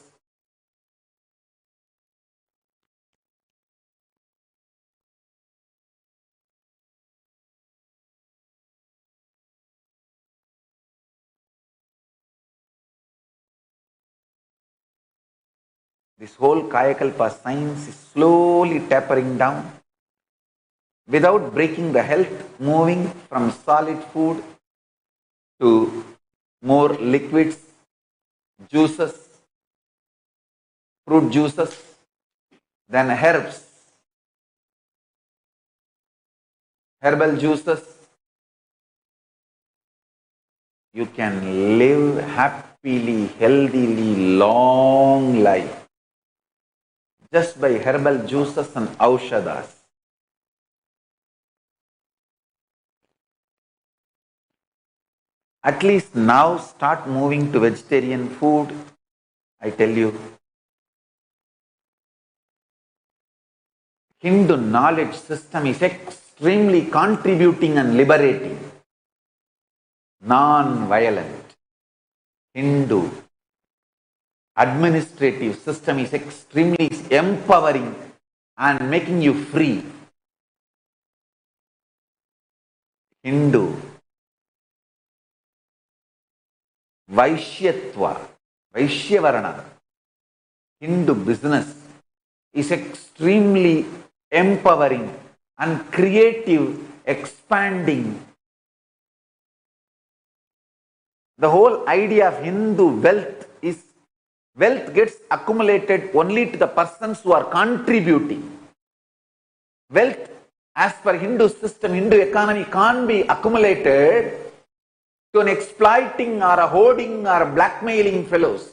this whole Kayakalpa science is slowly tapering down without breaking the health, moving from solid food to more liquids, juices, fruit juices, then herbs, herbal juices. You can live happily, healthily, long life just by herbal juices and aushadas. At least now start moving to vegetarian food. I tell you, Hindu knowledge system is extremely contributing and liberating. Non-violent Hindu administrative system is extremely empowering and making you free. Hindu Vaishyatva, Vaishyavarana, Hindu business is extremely empowering and creative, expanding. The whole idea of Hindu wealth is wealth gets accumulated only to the persons who are contributing. Wealth, as per Hindu system, Hindu economy, can't be accumulated to an exploiting or a hoarding or a blackmailing fellows.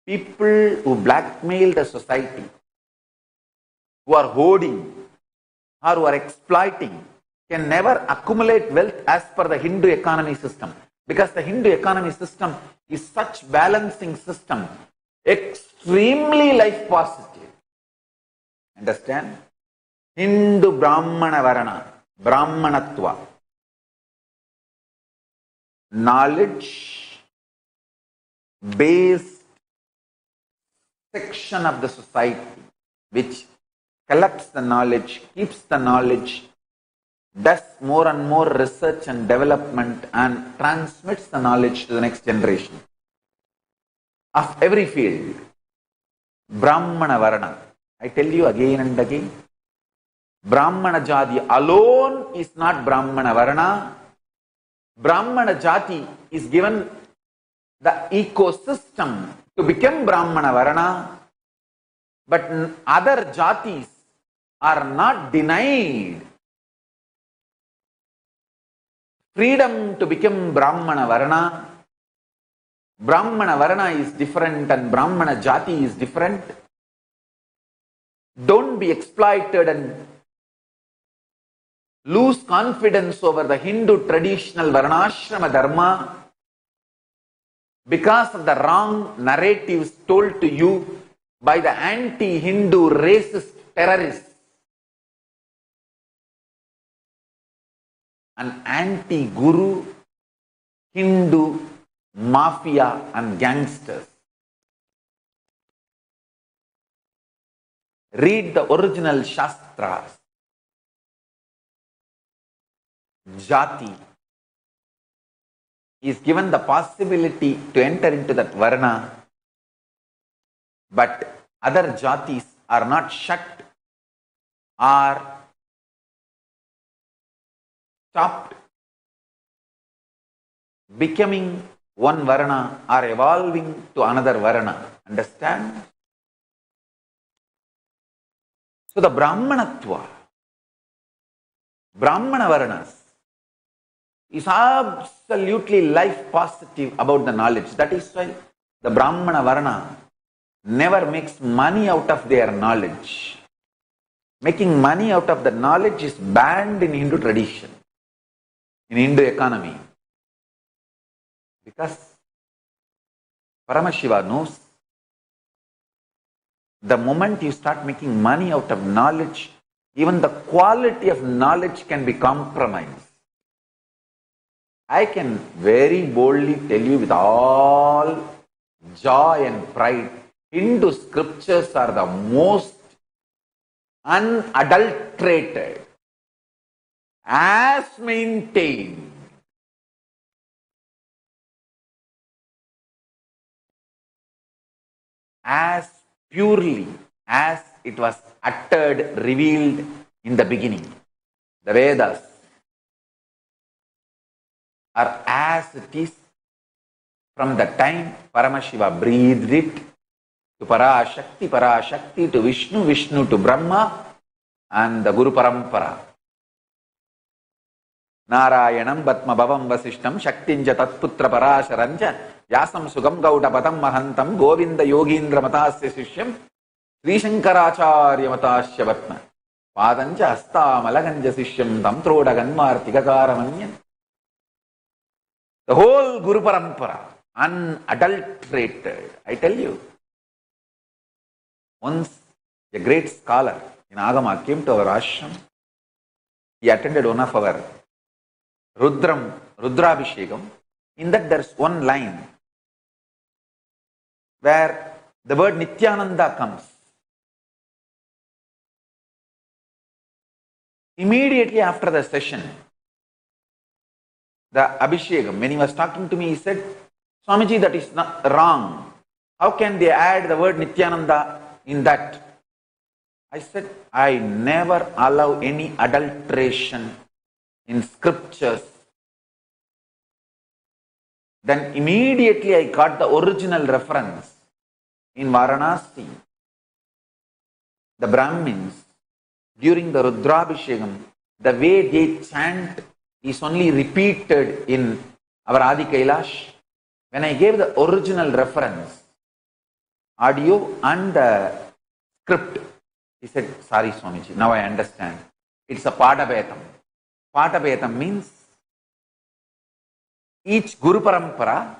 People who blackmail the society, who are hoarding or who are exploiting, can never accumulate wealth as per the Hindu economy system. Because the Hindu economy system is such balancing system, extremely life positive. Understand? Hindu Brahmana Varana, Brahmanatva. Knowledge based section of the society which collects the knowledge, keeps the knowledge, does more and more research and development and transmits the knowledge to the next generation of every field. Brahmana Varana. I tell you again and again, Brahmana Jati alone is not Brahmana Varana. Brahmana Jati is given the ecosystem to become Brahmana Varana, but other Jatis are not denied freedom to become Brahmana Varana. Brahmana Varana is different and Brahmana Jati is different. Don't be exploited and lose confidence over the Hindu traditional Varnashrama Dharma because of the wrong narratives told to you by the anti-Hindu racist terrorists and anti-Guru Hindu mafia and gangsters. Read the original Shastras. Jati is given the possibility to enter into that Varna, but other Jatis are not shut or stopped becoming one Varna or evolving to another Varna. Understand? So the Brahmanatva Brahmana Varnas is absolutely life positive about the knowledge. That is why the Brahmana Varna never makes money out of their knowledge. Making money out of the knowledge is banned in Hindu tradition, in Hindu economy. Because Paramashiva knows the moment you start making money out of knowledge, even the quality of knowledge can be compromised. I can very boldly tell you with all joy and pride, Hindu scriptures are the most unadulterated, as maintained, as purely as it was uttered, revealed in the beginning. The Vedas are as it is from the time Paramashiva breathed it to Parashakti to Vishnu, Vishnu to Brahma, and the Guru Parampara. Narayanam Batma Bhavam Vasishtam Shaktinja Tatputra Parasharanja Yasam Sugam Gaudapatam Mahantam Govinda Yogindra Matasya Sishyam Sri Shankaracharya Matasya Vatma Padanja Hasta Malaganja Sishyam Tamtroda Ganmartika Karamanyan. The whole Guru Parampara, unadulterated. I tell you, once a great scholar in Agama came to our ashram. He attended one of our Rudrabhishekam. In that there is one line where the word Nithyananda comes. Immediately after the session, the Abhishekam, when he was talking to me, he said, Swamiji, that is not wrong. How can they add the word Nithyananda in that? I said, I never allow any adulteration in scriptures. Then immediately I got the original reference in Varanasi. The Brahmins, during the Rudrabhishekam, the way they chant is only repeated in our Adi Kailash. When I gave the original reference, audio and the script, he said, sorry Swamiji, now I understand. It's a Padabetam. Padabetam means each Guru Parampara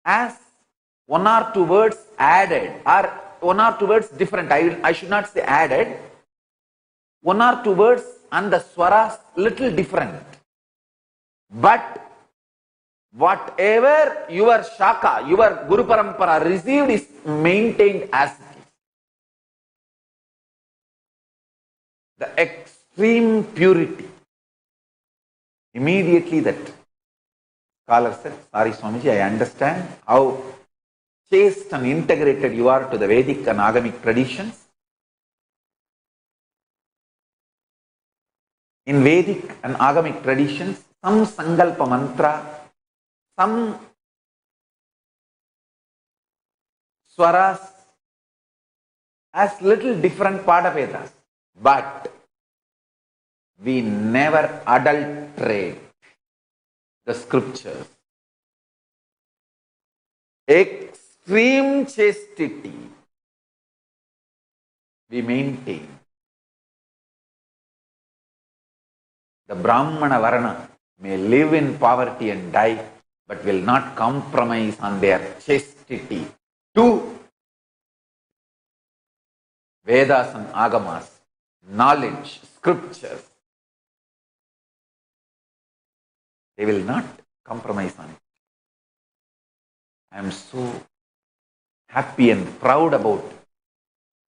has one or two words added, or one or two words different. I should not say added. One or two words and the swaras little different. But whatever your shaka, your Guru Parampara received is maintained as it is. The extreme purity. Immediately that scholar said, sorry Swamiji, I understand how chaste and integrated you are to the Vedic and Agamic traditions. In Vedic and Agamic traditions, some Sankalpa mantra, some swaras has little different Padavedas, but we never adulterate the scriptures. Extreme chastity we maintain. The Brahmana Varna may live in poverty and die, but will not compromise on their chastity to Vedas and Agamas, knowledge, scriptures. They will not compromise on it. I am so happy and proud about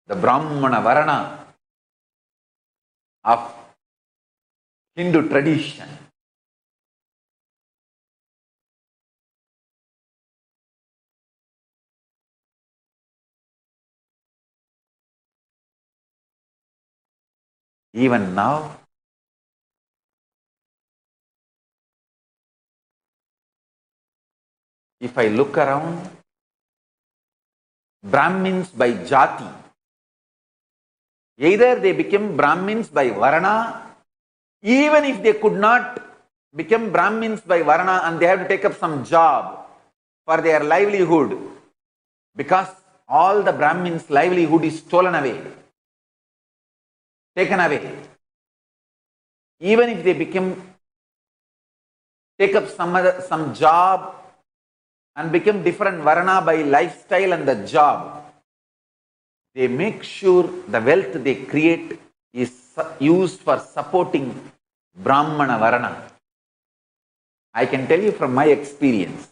the Brahmana Varna of Hindu tradition. Even now, if I look around, Brahmins by Jati, either they become Brahmins by Varna Even if they could not become Brahmins by Varna and they have to take up some job for their livelihood, because all the Brahmins' livelihood is stolen away, taken away. Even if they take up some job and become different Varna by lifestyle and the job, they make sure the wealth they create is used for supporting Brahmana Varna. I can tell you from my experience,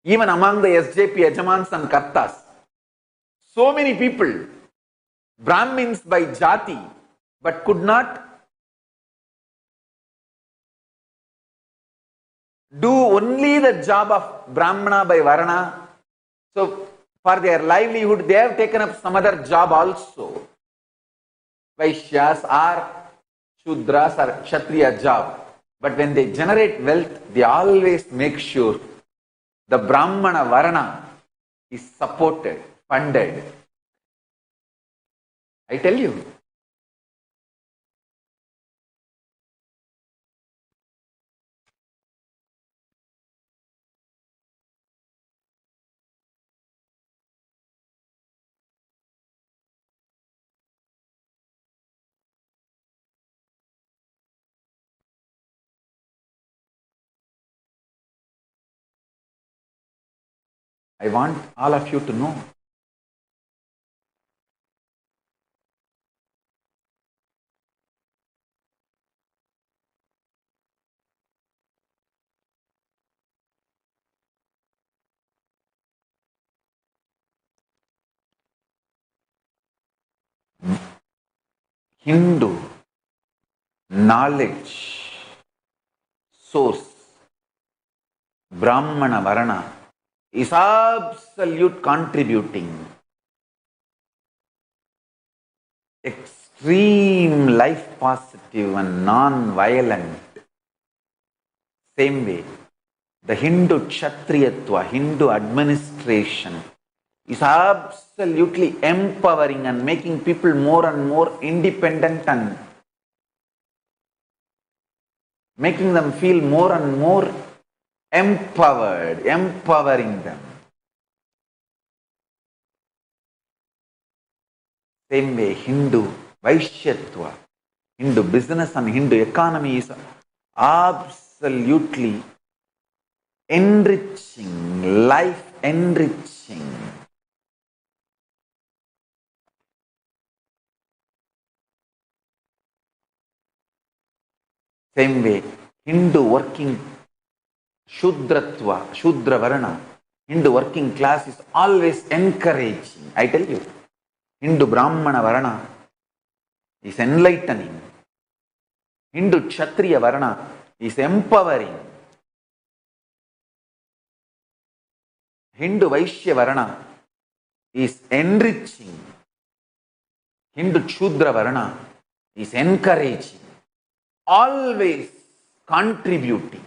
even among the SJP Yajamans and Kartas, so many people, Brahmins by Jati, but could not do only the job of Brahmana by Varna. So for their livelihood, they have taken up some other job also. Vaishyas or Shudras or Kshatriya job. But when they generate wealth, they always make sure the Brahmana Varna is supported, funded. I tell you. I want all of you to know. Hindu knowledge source, Brahmana Varna, is absolute contributing, extreme life positive and non-violent. Same way, the Hindu Kshatriyatva, Hindu administration is absolutely empowering and making people more and more independent and making them feel more and more empowered, empowering them. Same way, Hindu Vaishyatva, Hindu business and Hindu economy is absolutely enriching, life enriching. Same way, Hindu working Shudratva, Shudra Varna, Hindu working class is always encouraging. I tell you, Hindu Brahmana Varna is enlightening. Hindu Kshatriya Varna is empowering. Hindu Vaishya Varna is enriching. Hindu Shudra Varna is encouraging. Always contributing.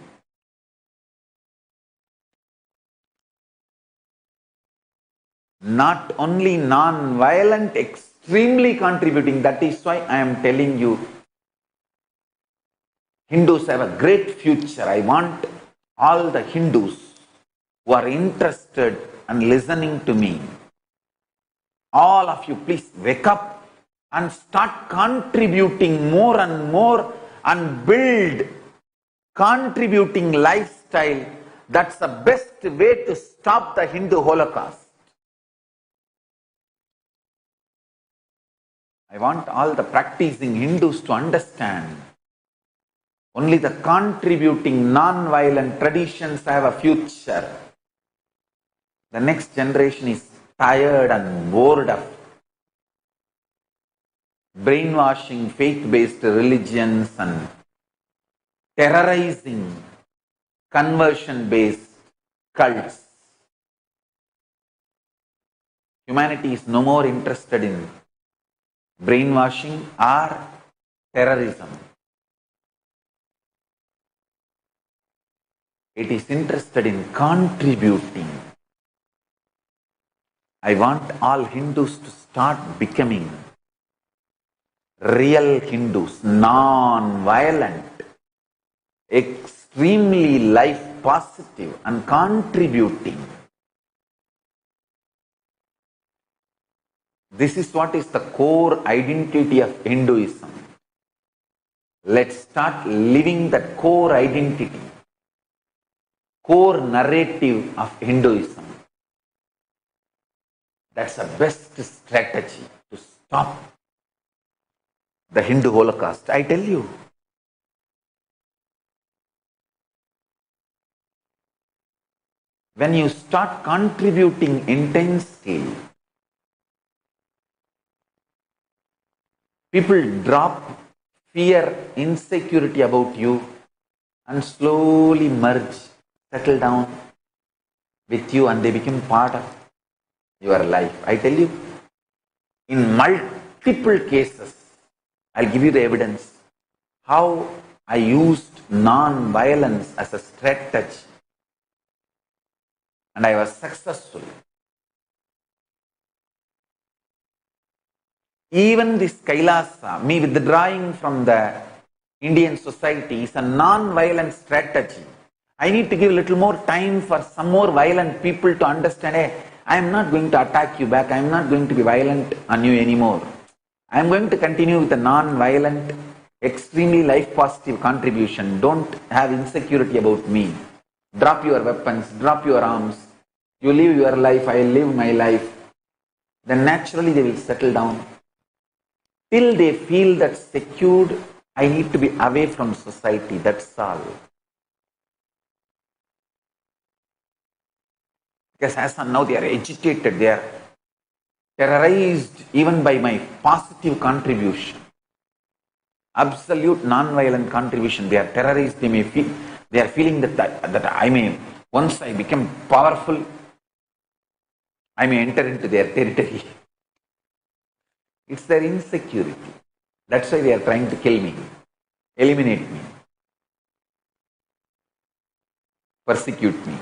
Not only non-violent, extremely contributing. That is why I am telling you, Hindus have a great future. I want all the Hindus who are interested and listening to me, all of you, please wake up and start contributing more and more and build contributing lifestyle. That's the best way to stop the Hindu Holocaust. I want all the practicing Hindus to understand only the contributing non-violent traditions have a future. The next generation is tired and bored of brainwashing faith-based religions and terrorizing conversion-based cults. Humanity is no more interested in brainwashing or terrorism. It is interested in contributing. I want all Hindus to start becoming Real Hindus, non-violent, extremely life positive and contributing. This is what is the core identity of Hinduism. Let's start living that core identity, core narrative of Hinduism. That's the best strategy to stop the Hindu Holocaust. I tell you. When you start contributing intensely, people drop fear, insecurity about you and slowly merge, settle down with you, and they become part of your life. I tell you, in multiple cases, I'll give you the evidence how I used non-violence as a strategy and I was successful. Even this Kailasa, me withdrawing from the Indian society, is a non-violent strategy. I need to give a little more time for some more violent people to understand, hey, I am not going to attack you back, I am not going to be violent on you anymore. I am going to continue with a non-violent, extremely life-positive contribution. Don't have insecurity about me. Drop your weapons, drop your arms. You live your life, I live my life. Then naturally they will settle down. Till they feel that secured, I need to be away from society, that's all. Because as of now they are agitated, they are terrorized even by my positive contribution. Absolute non-violent contribution, they are terrorized, they may feel, they are feeling that I may, once I become powerful, I may enter into their territory. It's their insecurity. That's why they are trying to kill me, eliminate me, persecute me.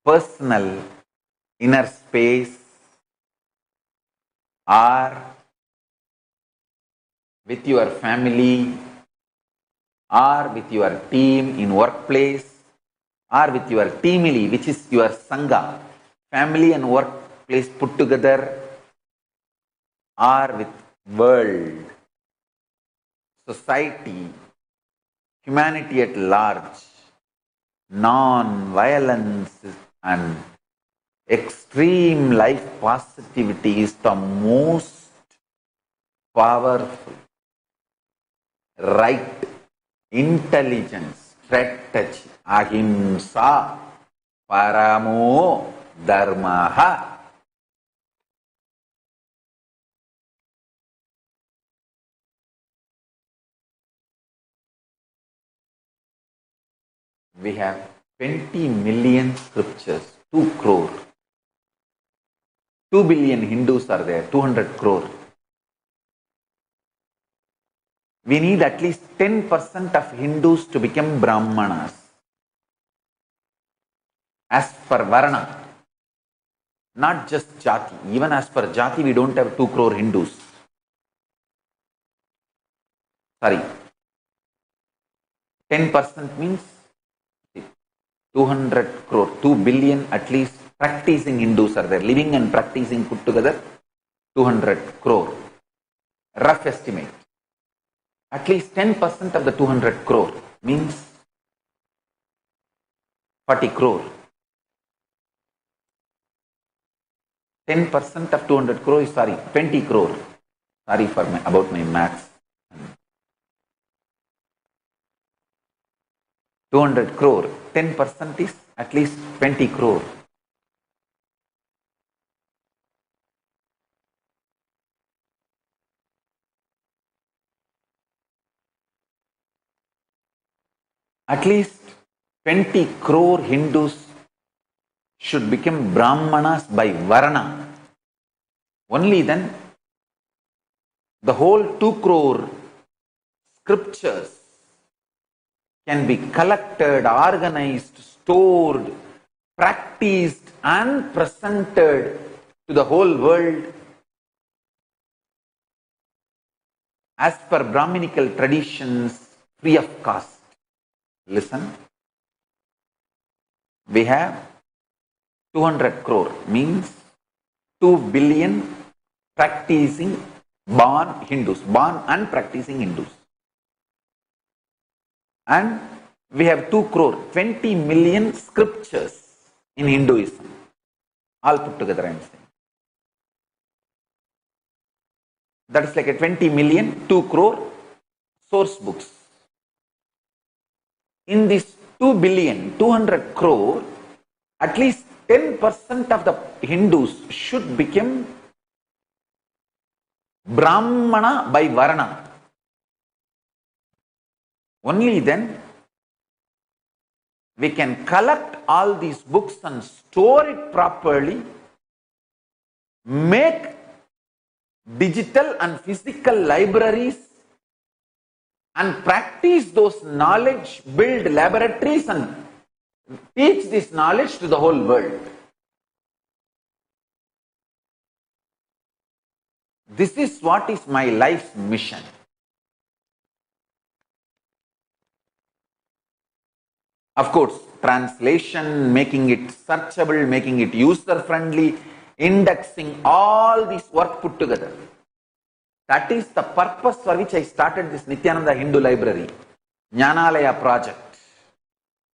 Personal inner space or with your family or with your team in workplace or with your teamily, which is your sangha, family and workplace put together, or with world, society, humanity at large, non-violence and extreme life positivity is the most powerful, right, intelligence, strategy. Ahimsa paramo dharmaha. We have 20 million scriptures, 2 crore. 2 billion Hindus are there, 200 crore. We need at least 10% of Hindus to become Brahmanas. As per Varna, not just Jati. Even as per Jati, we don't have 2 crore Hindus. Sorry. 10% means 200 crore, 2 billion at least practicing Hindus are there. Living and practicing put together, 200 crore. Rough estimate. At least 10% of the 200 crore means 40 crore. 10% of 200 crore is, 20 crore. Sorry for about my maths. 200 crore. 10% is at least 20 crore. At least 20 crore Hindus should become Brahmanas by Varna. Only then the whole 2 crore scriptures can be collected, organized, stored, practiced and presented to the whole world as per Brahminical traditions, free of cost. Listen, we have 200 crore, means 2 billion practicing born Hindus, born and practicing Hindus. And we have 2 crore, 20 million scriptures in Hinduism. All put together, I am saying. That is like a 20 million, 2 crore source books. In this 2 billion, 200 crore, at least 10% of the Hindus should become Brahmana by Varna. Only then we can collect all these books and store it properly, make digital and physical libraries and practice those knowledge, build laboratories and teach this knowledge to the whole world. This is what is my life's mission. Of course, translation, making it searchable, making it user-friendly, indexing, all this work put together. That is the purpose for which I started this Nithyananda Hindu Library, Jnanalaya project,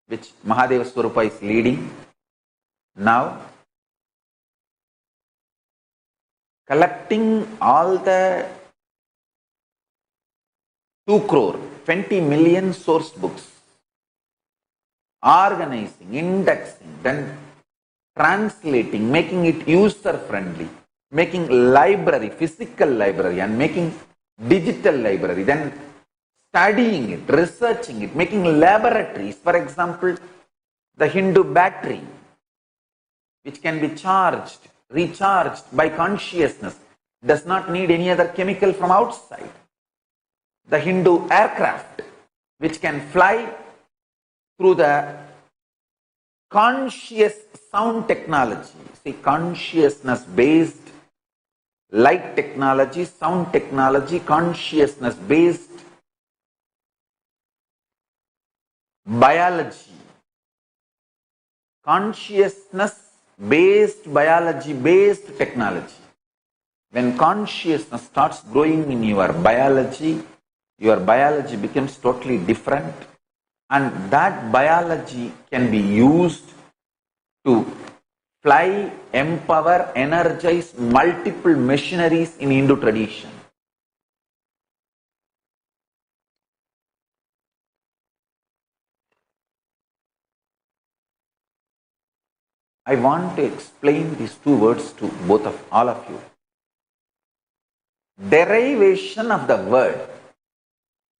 which Mahadeva Swarupa is leading. Now, collecting all the 2 crore, 20 million source books, organizing, indexing, then translating, making it user-friendly, making library, physical library and making digital library, then studying it, researching it, making laboratories. For example, the Hindu battery, which can be charged, recharged by consciousness, does not need any other chemical from outside. The Hindu aircraft, which can fly through the conscious sound technology, see, consciousness based light technology, sound technology, consciousness based biology, consciousness based biology based technology. When consciousness starts growing in your biology becomes totally different. And that biology can be used to fly, empower, energize multiple machineries in Hindu tradition. I want to explain these 2 words to all of you. Derivation of the word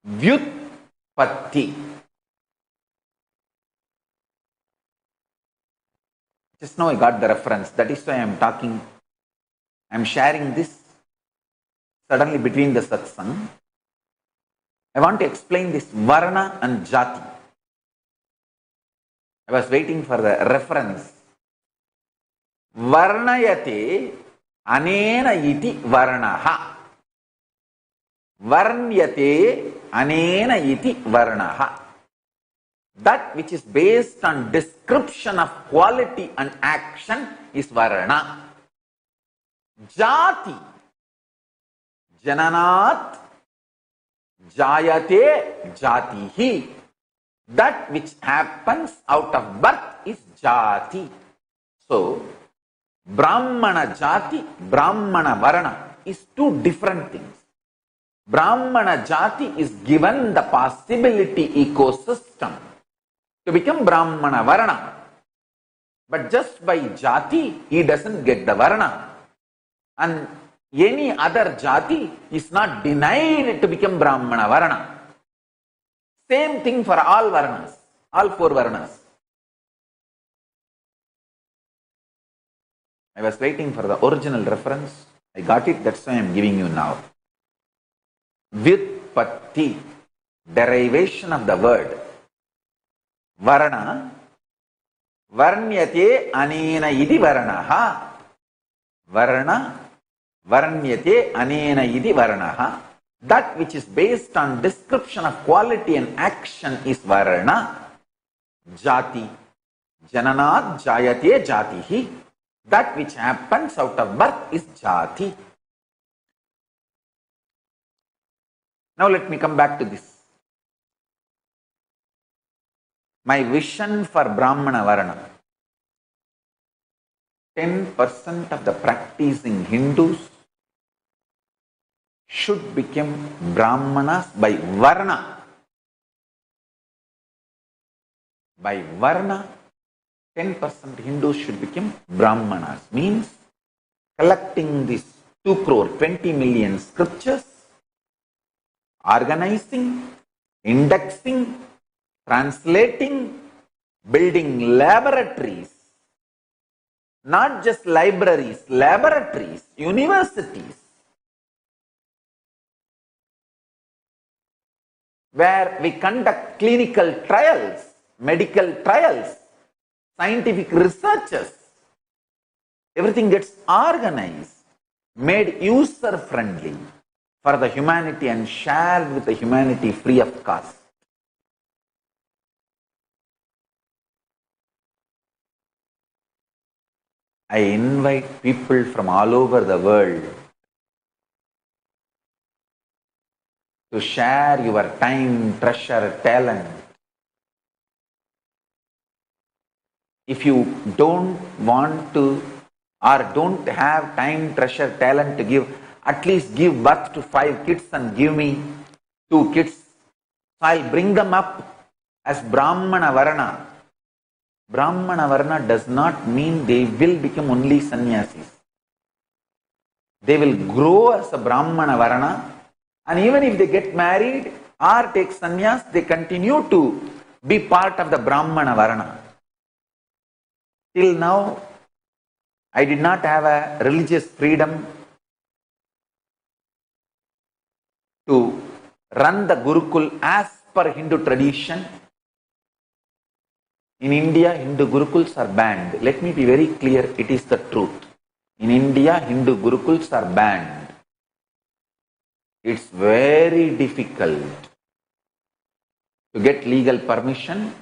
Vyutpatti. Just now I got the reference. That is why I am talking. I am sharing this suddenly between the satsang. I want to explain this Varna and Jati. I was waiting for the reference. Varnayate anena iti varnaha. Varnyate anena iti varnaha. That which is based on description of quality and action is Varna. Jati. Jananat Jayate Jatihi. That which happens out of birth is Jati. So, Brahmana Jati, Brahmana Varna is 2 different things. Brahmana Jati is given the possibility ecosystem to become Brahmana Varna. But just by Jati, he doesn't get the Varna. And any other Jati is not denied to become Brahmana Varna. Same thing for all Varnas, all 4 Varnas. I was waiting for the original reference. I got it, that's why I am giving you now. Vyutpatti, derivation of the word. Varna, varnyate anena iti varnaha. Varna, varnyate anena iti varnaha. That which is based on description of quality and action is varna. Jati, jananat jayate jatihi. That which happens out of birth is jati. Now let me come back to this. My vision for Brahmana Varana. 10% of the practicing Hindus should become Brahmanas by Varna. By Varna, 10% Hindus should become Brahmanas. Means collecting these 2 crore, 20 million scriptures, organizing, indexing, translating, building laboratories, not just libraries, laboratories, universities, where we conduct clinical trials, medical trials, scientific researches. Everything gets organized, made user-friendly for the humanity and shared with the humanity free of cost. I invite people from all over the world to share your time, treasure, talent. If you don't want to or don't have time, treasure, talent to give, at least give birth to 5 kids and give me 2 kids. So I'll bring them up as Brahmana Varana. Brahmana Varna does not mean they will become only sannyasis. They will grow as a Brahmana Varana, and even if they get married or take sannyas, they continue to be part of the Brahmana Varana. Till now, I did not have a religious freedom to run the Gurukul as per Hindu tradition. In India, Hindu Gurukuls are banned. Let me be very clear, it is the truth. In India, Hindu Gurukuls are banned. It's very difficult to get legal permission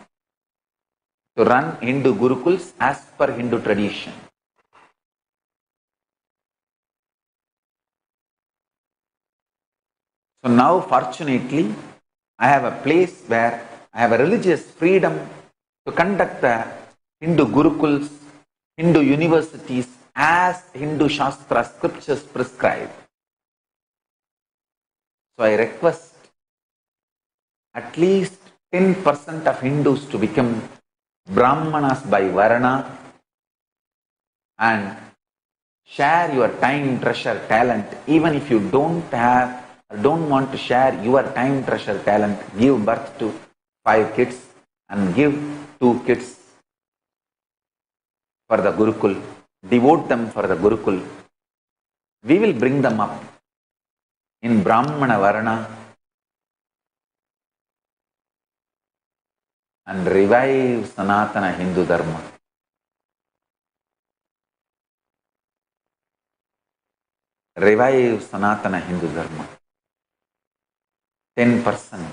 to run Hindu Gurukuls as per Hindu tradition. So now, fortunately, I have a place where I have a religious freedom to conduct the Hindu Gurukuls, Hindu universities as Hindu Shastra scriptures prescribe. So I request at least 10% of Hindus to become Brahmanas by Varna and share your time, treasure, talent. Even if you don't have or don't want to share your time, treasure, talent, give birth to 5 kids and give 2 kids for the Gurukul. Devote them for the Gurukul. We will bring them up in Brahmana Varna and revive Sanatana Hindu Dharma. Revive Sanatana Hindu Dharma. 10%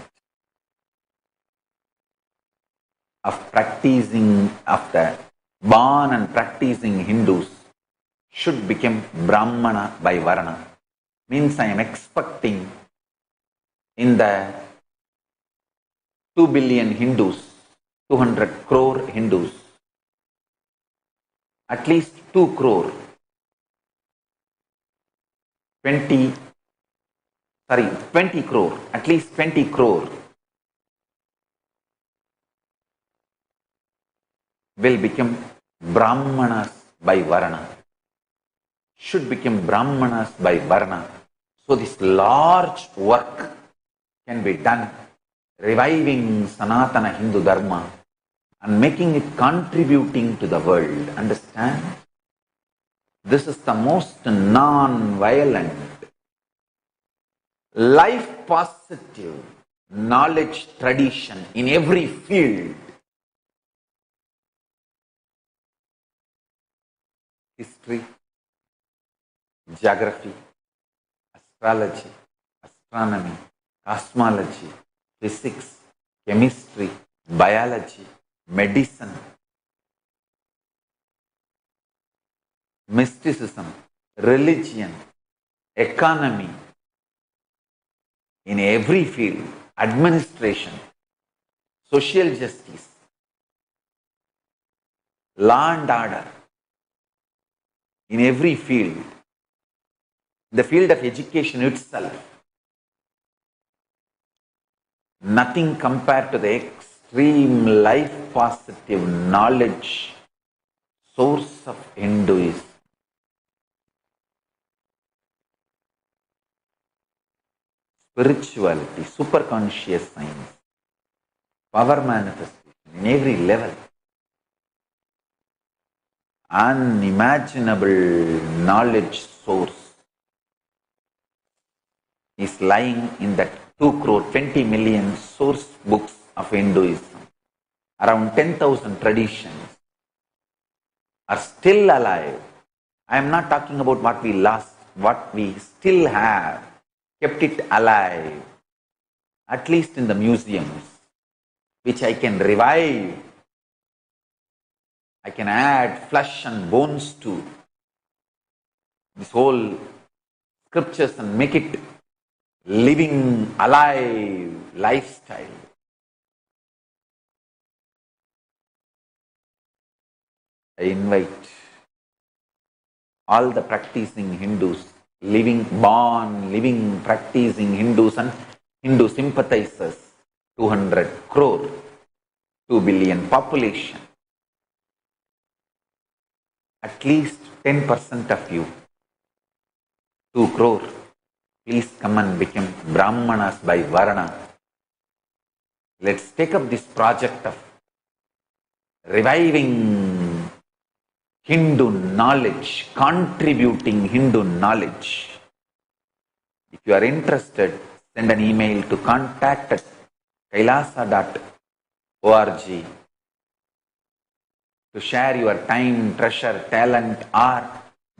of practicing, of the born and practicing Hindus should become Brahmana by Varna. Means I am expecting in the 2 billion Hindus, 200 crore Hindus, at least 2 crore, 20 crore, at least 20 crore will become Brahmanas by Varna, should become Brahmanas by Varna. So this large work can be done, reviving Sanatana Hindu Dharma and making it contributing to the world. Understand? This is the most non-violent, life positive knowledge tradition in every field. History, geography, astrology, astronomy, cosmology, physics, chemistry, biology, medicine, mysticism, religion, economy, in every field, administration, social justice, law and order, in every field, the field of education itself, nothing compared to the extreme life positive knowledge source of Hinduism. Spirituality, superconscious science, power manifestation in every level. Unimaginable knowledge source is lying in that 2 crore 20 million source books of Hinduism. Around 10,000 traditions are still alive. I am not talking about what we lost, what we still have, kept it alive, at least in the museums, which I can revive. I can add flesh and bones to this whole scriptures and make it living, alive lifestyle. I invite all the practicing Hindus, living, practicing Hindus and Hindu sympathizers, 200 crore, 2 billion population. At least 10% of you, 2 crore, please come and become Brahmanas by Varna. Let's take up this project of reviving Hindu knowledge, contributing Hindu knowledge. If you are interested, send an email to contact@kailasa.org to share your time, treasure, talent, or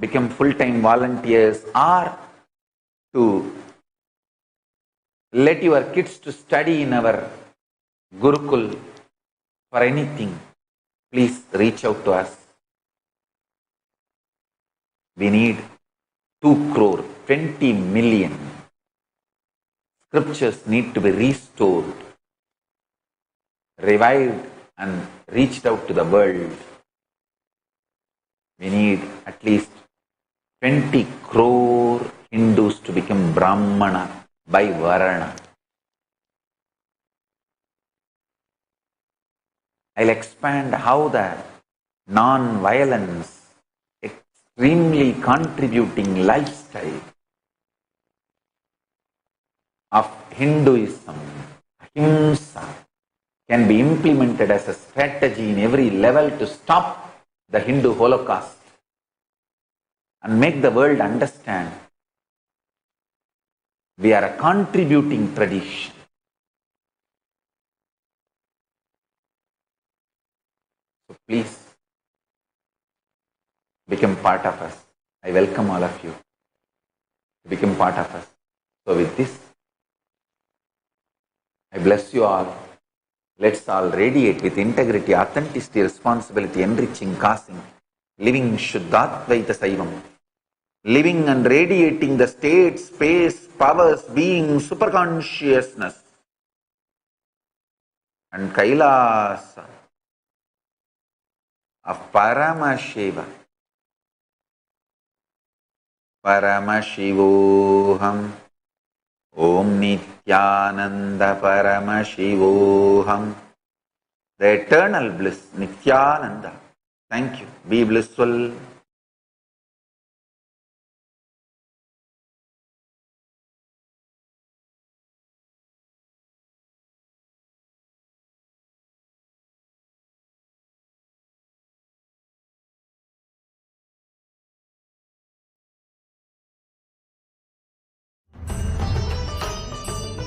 become full-time volunteers, or to let your kids to study in our Gurukul. For anything, please reach out to us. We need 2 crore 20 million. Scriptures need to be restored, revived and reached out to the world. We need at least 20 crore Hindus to become Brahmana by Varna. I'll expand how the non-violence, extremely contributing lifestyle of Hinduism, ahimsa, can be implemented as a strategy in every level to stop the Hindu Holocaust and make the world understand we are a contributing tradition. So please become part of us. I welcome all of you to become part of us. So with this, I bless you all. Let's all radiate with integrity, authenticity, responsibility, enriching, causing, living Shuddhatvaita Saivam, living and radiating the state, space, powers, being, superconsciousness, and Kailasa of Paramashiva. Paramashivoham. Om Nithyananda Paramashivoham. The eternal bliss, Nithyananda. Thank you. Be blissful.